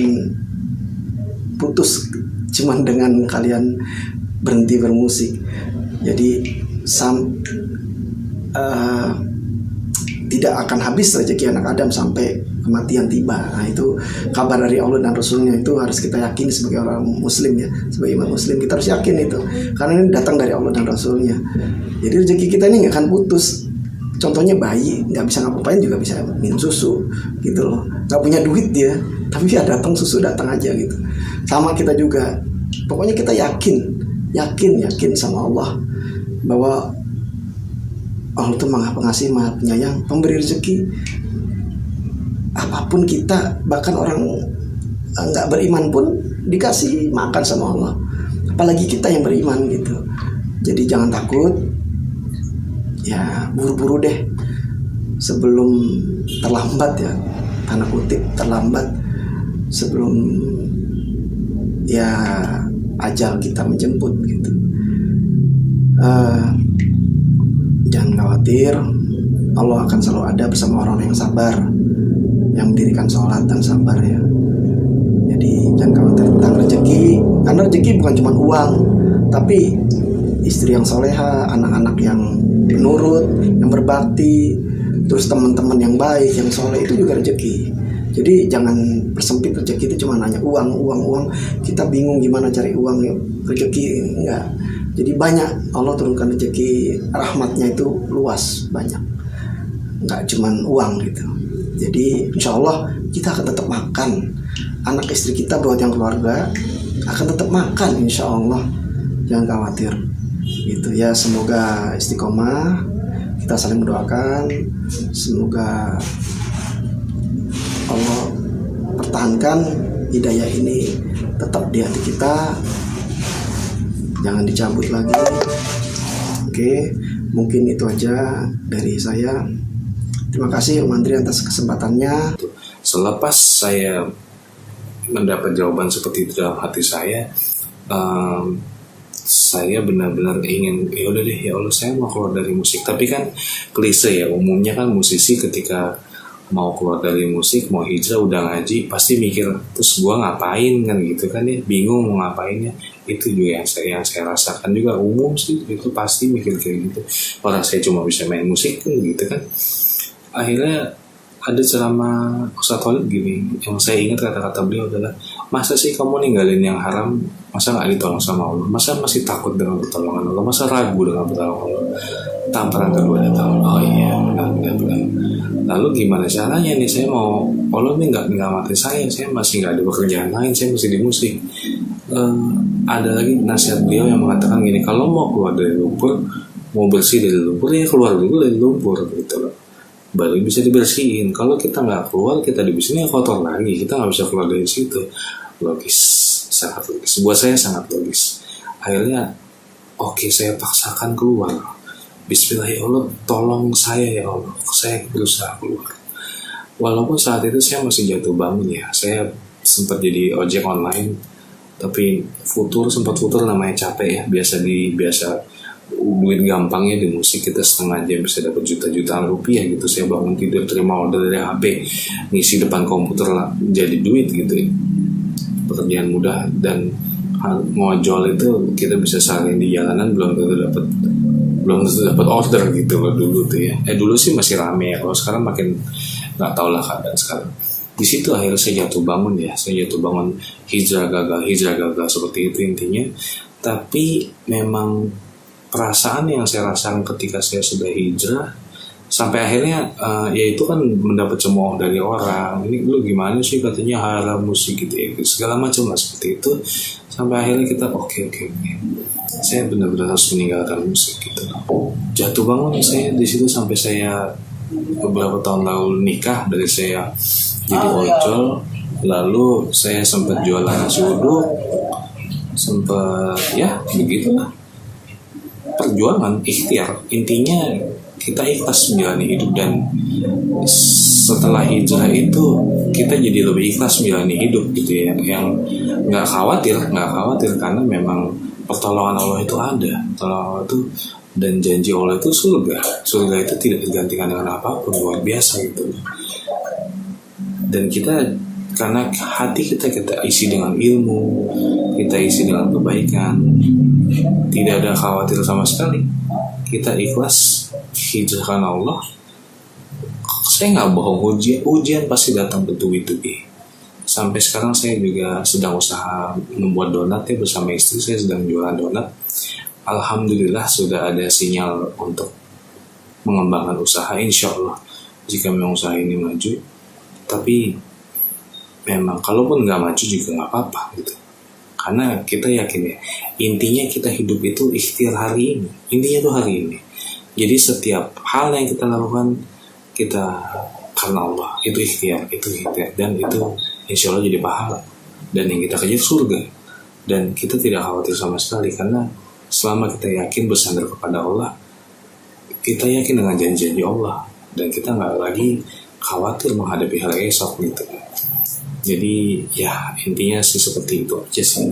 putus cuman dengan kalian berhenti bermusik. Jadi tidak akan habis rezeki anak Adam sampai kematian tiba. Nah, itu kabar dari Allah dan Rasulnya, itu harus kita yakini sebagai orang muslim ya, sebagai iman muslim kita harus yakin itu, karena ini datang dari Allah dan Rasulnya. Jadi rezeki kita ini nggak akan putus. Contohnya bayi nggak bisa ngapa-ngapain juga bisa minum susu gitu loh, nggak punya duit dia, tapi ya datang susu, datang aja gitu. Sama kita juga, pokoknya kita yakin sama Allah bahwa Allah itu Maha Pengasih, Maha Penyayang, pemberi rezeki. Apapun kita, bahkan orang nggak beriman pun dikasih makan sama Allah, apalagi kita yang beriman gitu. Jadi jangan takut, ya buru-buru deh sebelum terlambat ya. tanda kutip terlambat sebelum ya ajal kita menjemput gitu. Jangan khawatir, Allah akan selalu ada bersama orang yang sabar, yang mendirikan sholat dan sabar ya. Jadi jangan khawatir tentang rezeki, karena rezeki bukan cuma uang, tapi istri yang soleha, anak-anak yang penurut, yang berbakti, terus teman-teman yang baik, yang soleh, itu juga rezeki. Jadi jangan persempit rezeki itu cuma hanya uang. Kita bingung gimana cari uang, rezeki enggak. Jadi banyak, Allah turunkan rezeki, rahmatnya itu luas, banyak, nggak cuman uang gitu. Jadi insya Allah kita akan tetap makan, anak istri kita buat yang keluarga akan tetap makan insya Allah, jangan khawatir gitu ya. Semoga istiqomah, kita saling mendoakan, semoga Allah pertahankan hidayah ini tetap di hati kita, jangan dicabut lagi. Oke, mungkin itu aja dari saya. Terima kasih Om Andri atas kesempatannya. Selepas saya mendapat jawaban seperti itu dalam hati saya benar-benar ingin, ya udah deh ya Allah, saya mau keluar dari musik. Tapi kan klise ya, umumnya kan musisi ketika mau keluar dari musik, mau hijrah, udah ngaji, pasti mikir terus gua ngapain kan gitu kan ya, bingung mau ngapainnya. Itu juga yang saya rasakan juga, umum sih itu pasti mikir kayak gitu. Orang saya cuma bisa main musik kan gitu kan. Akhirnya ada ceramah Ustaz Khalid gini, yang saya ingat kata-kata beliau adalah, masa sih kamu ninggalin yang haram, masa gak ditolong sama Allah, masa masih takut dengan pertolongan Allah, masa ragu dengan pertolongan Allah. Tamparan kedua datang, oh iya benar. Lalu gimana caranya nih, saya mau, Allah nih gak nyelamatin saya masih gak ada pekerjaan lain, saya masih di musik. Ada lagi nasihat beliau yang mengatakan gini, kalau mau keluar dari lumpur, mau bersih dari lumpur, ya keluar dulu dari lumpur gitu loh, baru bisa dibersihin. Kalau kita nggak keluar, kita di sini kotor lagi, kita nggak bisa keluar dari situ. Logis, sangat logis. Buat saya sangat logis. Akhirnya, oke, saya paksakan keluar. Bismillah ya Allah, tolong saya ya Allah, saya berusaha keluar. Walaupun saat itu saya masih jatuh bangun ya, saya sempat jadi ojek online, tapi sempat futur namanya capek ya, biasa duit gampangnya di musik kita setengah jam bisa dapat juta-jutaan rupiah gitu. Saya bangun tidur terima order dari HP, ngisi depan komputer lah, jadi duit gitu ya. Pekerjaan mudah, dan ngojol itu kita bisa seharian di jalanan belum tentu dapat order gitu loh dulu tuh ya. Dulu sih masih rame ya, kalau sekarang makin nggak tahu lah keadaan sekarang. Di situ akhirnya saya jatuh bangun hijrah gagal seperti itu intinya. Tapi memang perasaan yang saya rasakan ketika saya sudah hijrah, sampai akhirnya ya itu kan mendapat cemooh dari orang, ini lu gimana sih katanya haram musik gitu ya, segala macam lah seperti itu. Sampai akhirnya kita oke, saya benar-benar harus meninggalkan musik gitu. Jatuh bangun saya di situ sampai saya beberapa tahun lalu nikah, dari saya jadi ojol, lalu saya sempat jualan nasi uduk, sempat ya begitulah. Perjuangan, ikhtiar, intinya kita ikhlas menjalani hidup. Dan setelah hijrah itu kita jadi lebih ikhlas menjalani hidup gitu ya, yang nggak khawatir karena memang pertolongan Allah itu ada, pertolongan Allah itu, dan janji Allah itu surga itu tidak digantikan dengan apapun, luar biasa gitu. Dan kita, karena hati kita isi dengan ilmu, kita isi dengan kebaikan, tidak ada khawatir sama sekali, kita ikhlas hijrah karena Allah. Saya nggak bohong, ujian pasti datang bertubi-tubi. Sampai sekarang saya juga sedang usaha membuat donat ya, bersama istri saya sedang jualan donat. Alhamdulillah sudah ada sinyal untuk mengembangkan usaha, insya Allah jika memang usaha ini maju. Tapi memang kalaupun nggak maju juga nggak apa-apa gitu, karena kita yakin ya, intinya kita hidup itu ikhtiar hari ini, intinya tuh hari ini. Jadi setiap hal yang kita lakukan kita karena Allah, itu ikhtiar, dan itu insya Allah jadi pahala, dan yang kita kejar surga. Dan kita tidak khawatir sama sekali, karena selama kita yakin bersandar kepada Allah, kita yakin dengan janji-janji Allah, dan kita nggak lagi khawatir menghadapi hari esok gitu. Jadi ya intinya sih seperti itu aja sih,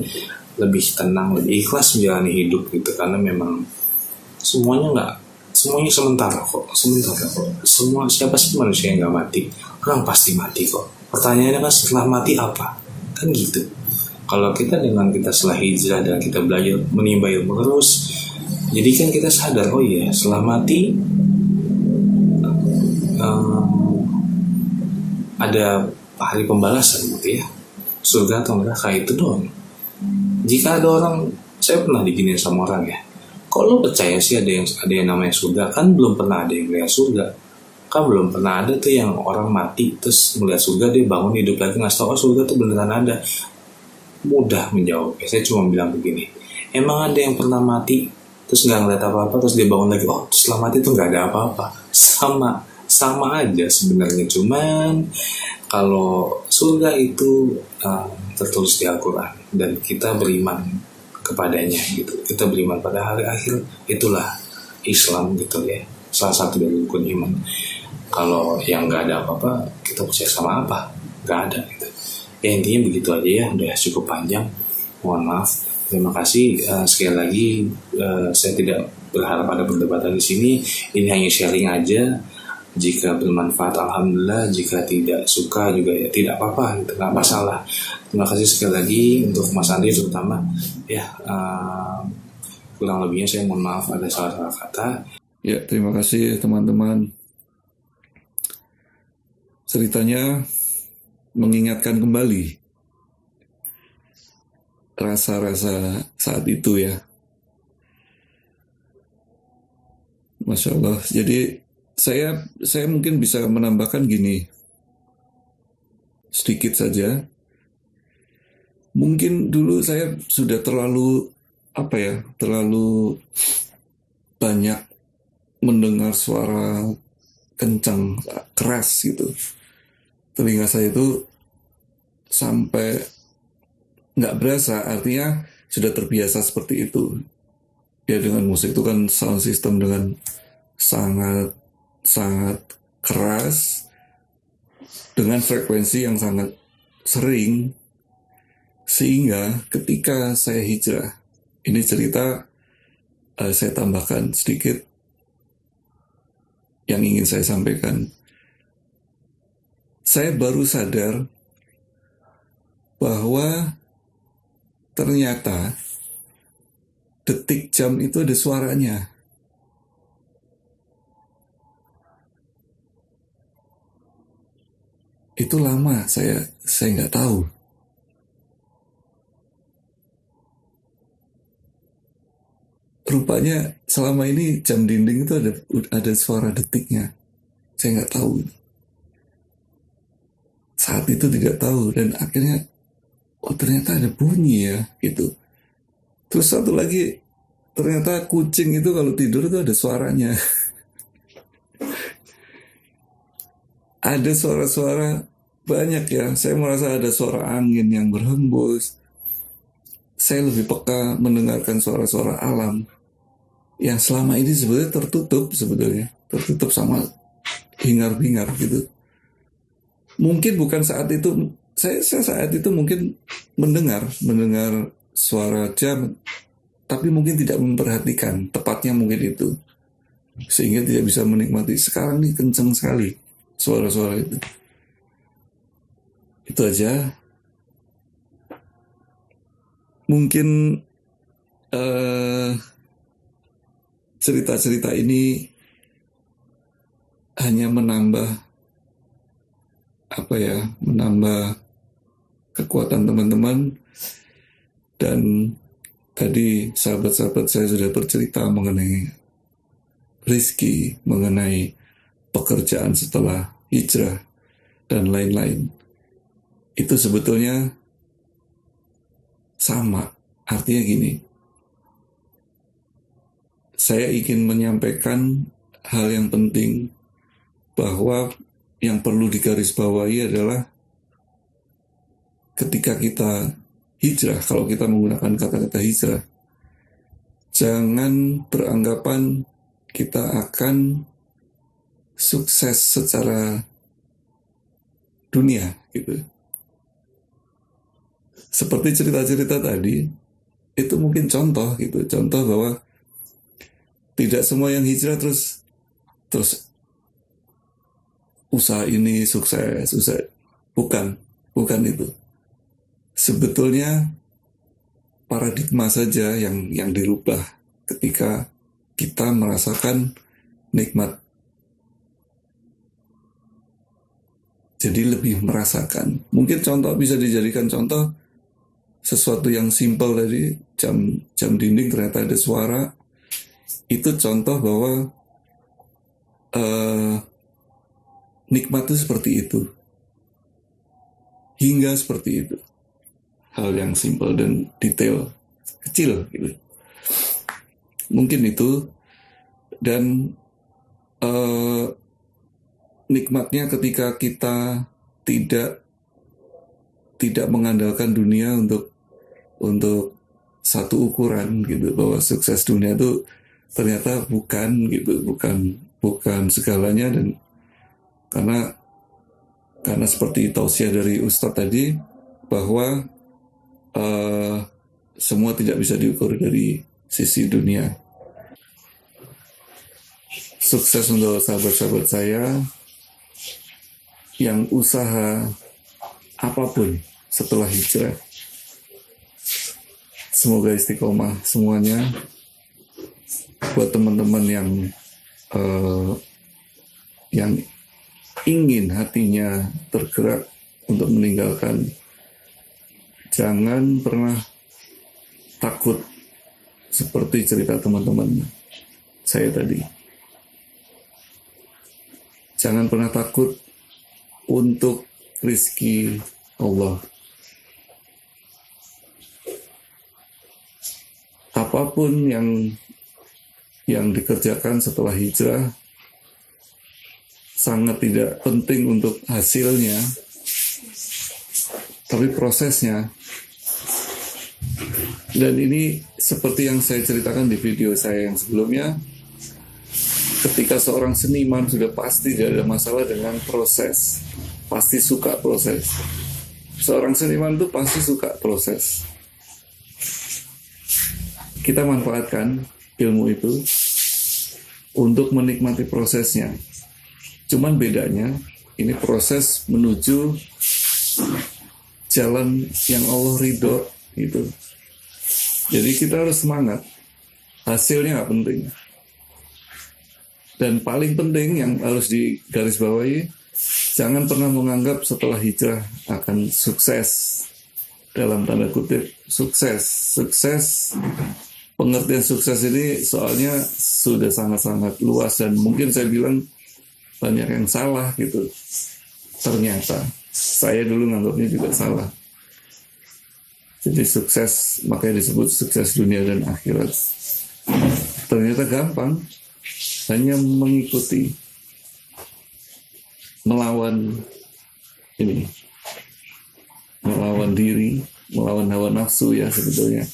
lebih tenang, lebih ikhlas menjalani hidup gitu, karena memang semuanya sementara kok. Semua, siapa sih manusia yang nggak mati? Orang pasti mati kok. Pertanyaannya kan setelah mati apa? Kan gitu. Kalau kita setelah hijrah dan kita belajar menimba ilmu terus, jadi kan kita sadar, oh iya, setelah mati ada hari pembalasan gitu ya, surga atau neraka, itu doang. Jika ada orang, saya pernah diginiin sama orang ya, kok lo percaya sih ada yang namanya surga? Kan belum pernah ada yang lihat surga, kan belum pernah ada tuh yang orang mati terus melihat surga, dia bangun hidup lagi ngasih tau, oh surga tuh beneran ada. Mudah menjawab. Saya cuma bilang begini, emang ada yang pernah mati terus nggak ngeliat apa-apa terus dia bangun lagi, oh setelah mati tuh nggak ada apa-apa? Sama aja sebenarnya, cuman kalau surga itu tertulis di Al-Quran dan kita beriman kepadanya gitu, kita beriman pada hari akhir, itulah Islam gitu ya, salah satu dari rukun iman. Kalau yang nggak ada apa-apa, kita percaya sama apa? Nggak ada gitu. Ya intinya begitu aja ya, udah cukup panjang, mohon maaf. Terima kasih sekali lagi. Saya tidak berharap ada perdebatan di sini, ini hanya sharing aja. Jika bermanfaat alhamdulillah, jika tidak suka juga ya tidak apa-apa, gitu, nggak masalah. Terima kasih sekali lagi untuk Mas Andi terutama ya, kurang lebihnya saya mohon maaf ada salah kata. Ya, terima kasih teman-teman. Ceritanya mengingatkan kembali rasa-rasa saat itu ya. Masya Allah. Jadi saya mungkin bisa menambahkan gini, sedikit saja. Mungkin dulu saya sudah terlalu banyak mendengar suara kencang, keras gitu. Telinga saya itu sampai nggak berasa, artinya sudah terbiasa seperti itu. Ya dengan musik itu kan sound system dengan sangat keras dengan frekuensi yang sangat sering, sehingga ketika saya hijrah, ini cerita saya tambahkan sedikit yang ingin saya sampaikan. Saya baru sadar bahwa ternyata detik jam itu ada suaranya. Itu lama, saya nggak tahu. Rupanya selama ini jam dinding itu ada suara detiknya. Saya nggak tahu. Saat itu tidak tahu, dan akhirnya oh ternyata ada bunyi ya gitu. Terus satu lagi, ternyata kucing itu kalau tidur itu ada suaranya. Ada suara-suara banyak ya. Saya merasa ada suara angin yang berhembus. Saya lebih peka mendengarkan suara-suara alam yang selama ini sebenarnya tertutup sama hingar-bingar gitu. Mungkin bukan saat itu, saya saat itu mungkin mendengar suara jam, tapi mungkin tidak memperhatikan, tepatnya mungkin itu, sehingga tidak bisa menikmati. Sekarang ini kencang sekali suara-suara itu. Itu aja. Mungkin cerita-cerita ini hanya menambah kekuatan teman-teman. Dan tadi sahabat-sahabat saya sudah bercerita mengenai rezeki, mengenai pekerjaan setelah hijrah, dan lain-lain. Itu sebetulnya sama. Artinya gini, saya ingin menyampaikan hal yang penting, bahwa yang perlu digarisbawahi adalah ketika kita hijrah, kalau kita menggunakan kata-kata hijrah, jangan beranggapan kita akan sukses secara dunia gitu. Seperti cerita-cerita tadi, itu mungkin contoh gitu, contoh bahwa tidak semua yang hijrah terus usaha ini sukses, bukan itu. Sebetulnya paradigma saja yang dirubah ketika kita merasakan nikmat. Jadi lebih merasakan. Mungkin contoh bisa dijadikan contoh sesuatu yang simpel tadi, jam dinding ternyata ada suara. Itu contoh bahwa nikmat itu seperti itu. Hingga seperti itu. Hal yang simpel dan detail, kecil gitu. Mungkin itu. Dan nikmatnya ketika kita tidak mengandalkan dunia untuk satu ukuran gitu, bahwa sukses dunia itu ternyata bukan gitu, bukan segalanya. Dan karena seperti tausiah dari Ustadz tadi, bahwa semua tidak bisa diukur dari sisi dunia. Sukses untuk sahabat-sahabat saya yang usaha apapun setelah hijrah. Semoga istiqomah semuanya. Buat teman-teman yang ingin hatinya tergerak untuk meninggalkan, jangan pernah takut seperti cerita teman-teman saya tadi. Jangan pernah takut untuk rizki Allah. Apapun yang dikerjakan setelah hijrah sangat tidak penting untuk hasilnya, tapi prosesnya. Dan ini seperti yang saya ceritakan di video saya yang sebelumnya, ketika seorang seniman sudah pasti tidak ada masalah dengan proses, pasti suka proses. Seorang seniman itu pasti suka proses. Kita manfaatkan ilmu itu untuk menikmati prosesnya. Cuman bedanya, ini proses menuju jalan yang Allah ridho gitu. Jadi kita harus semangat. Hasilnya nggak penting. Dan paling penting yang harus digarisbawahi, jangan pernah menganggap setelah hijrah akan sukses. Dalam tanda kutip, sukses. Pengertian sukses ini soalnya sudah sangat-sangat luas, dan mungkin saya bilang banyak yang salah gitu. Ternyata saya dulu nganggapnya juga salah. Jadi sukses, makanya disebut sukses dunia dan akhirat. Ternyata gampang, hanya mengikuti, melawan diri, melawan hawa nafsu ya sebetulnya,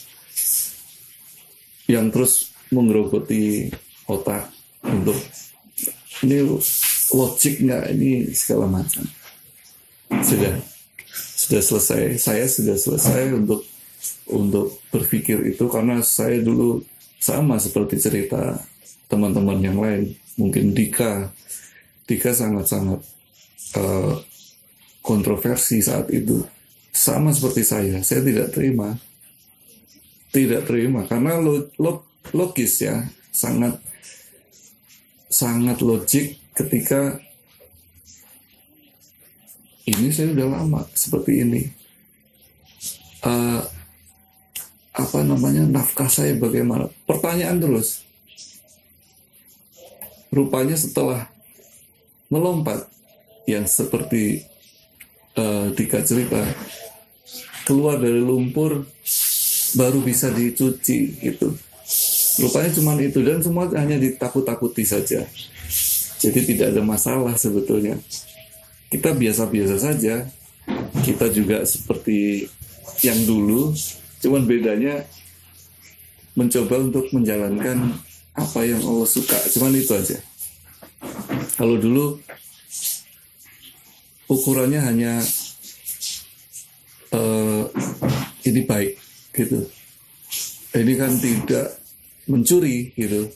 yang terus menggerogoti otak untuk ini logik nggak, ini segala macam. Sudah selesai. Saya sudah selesai untuk berpikir itu, karena saya dulu sama seperti cerita teman-teman yang lain. Mungkin Dika sangat-sangat kontroversi saat itu. Sama seperti saya tidak terima karena logis ya, sangat logik ketika ini saya udah lama seperti ini. Nafkah saya bagaimana? Pertanyaan terus. Rupanya setelah melompat, yang seperti Dika cerita, keluar dari lumpur baru bisa dicuci gitu. Rupanya cuma itu, dan semua hanya ditakut-takuti saja. Jadi tidak ada masalah sebetulnya. Kita biasa-biasa saja. Kita juga seperti yang dulu, cuman bedanya mencoba untuk menjalankan apa yang Allah suka. Cuman itu aja. Kalau dulu ukurannya hanya ini baik gitu. Ini kan tidak mencuri gitu.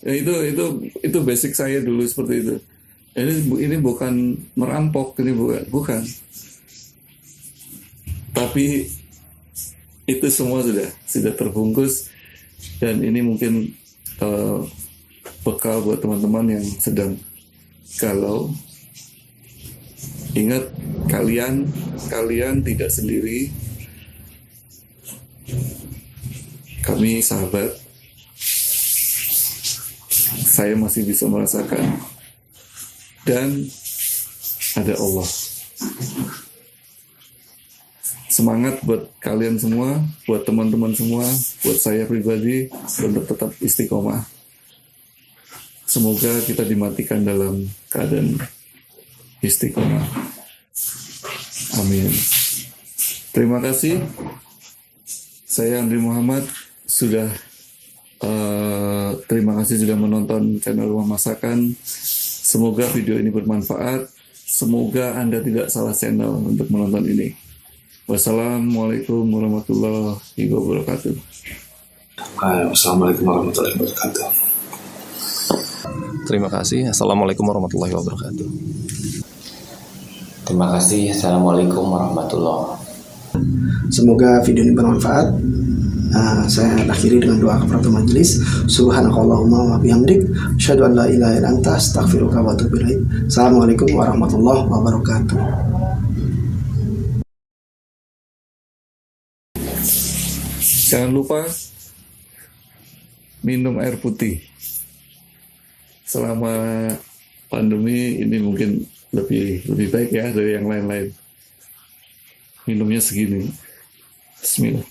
Itu basic saya dulu seperti itu. Ini bukan merampok, ini bukan. Tapi itu semua sudah terbungkus, dan ini mungkin bekal buat teman-teman yang sedang galau. Ingat, kalian tidak sendiri. Kami sahabat. Saya masih bisa merasakan. Dan ada Allah. Semangat buat kalian semua, buat teman-teman semua, buat saya pribadi, untuk tetap istiqomah. Semoga kita dimatikan dalam keadaan istiqomah. Amin. Terima kasih. Saya Andri Muhammad. Terima kasih sudah menonton channel Rumah Masakan. Semoga video ini bermanfaat. Semoga Anda tidak salah channel untuk menonton ini. Wassalamualaikum warahmatullahi wabarakatuh. Assalamualaikum warahmatullahi wabarakatuh. Terima kasih. Assalamualaikum warahmatullahi wabarakatuh. Terima kasih. Assalamualaikum warahmatullahi. Semoga video ini bermanfaat. Saya akhiri dengan doa kafaratul majelis. Subhanakallahumma wa bihamdik, asyhadu an la ilaha illa anta, astaghfiruka wa atubu ilaik. Assalamualaikum warahmatullahi wabarakatuh. Jangan lupa minum air putih. Selama pandemi ini mungkin lebih baik ya dari yang lain-lain. Minumnya segini. Bismillah.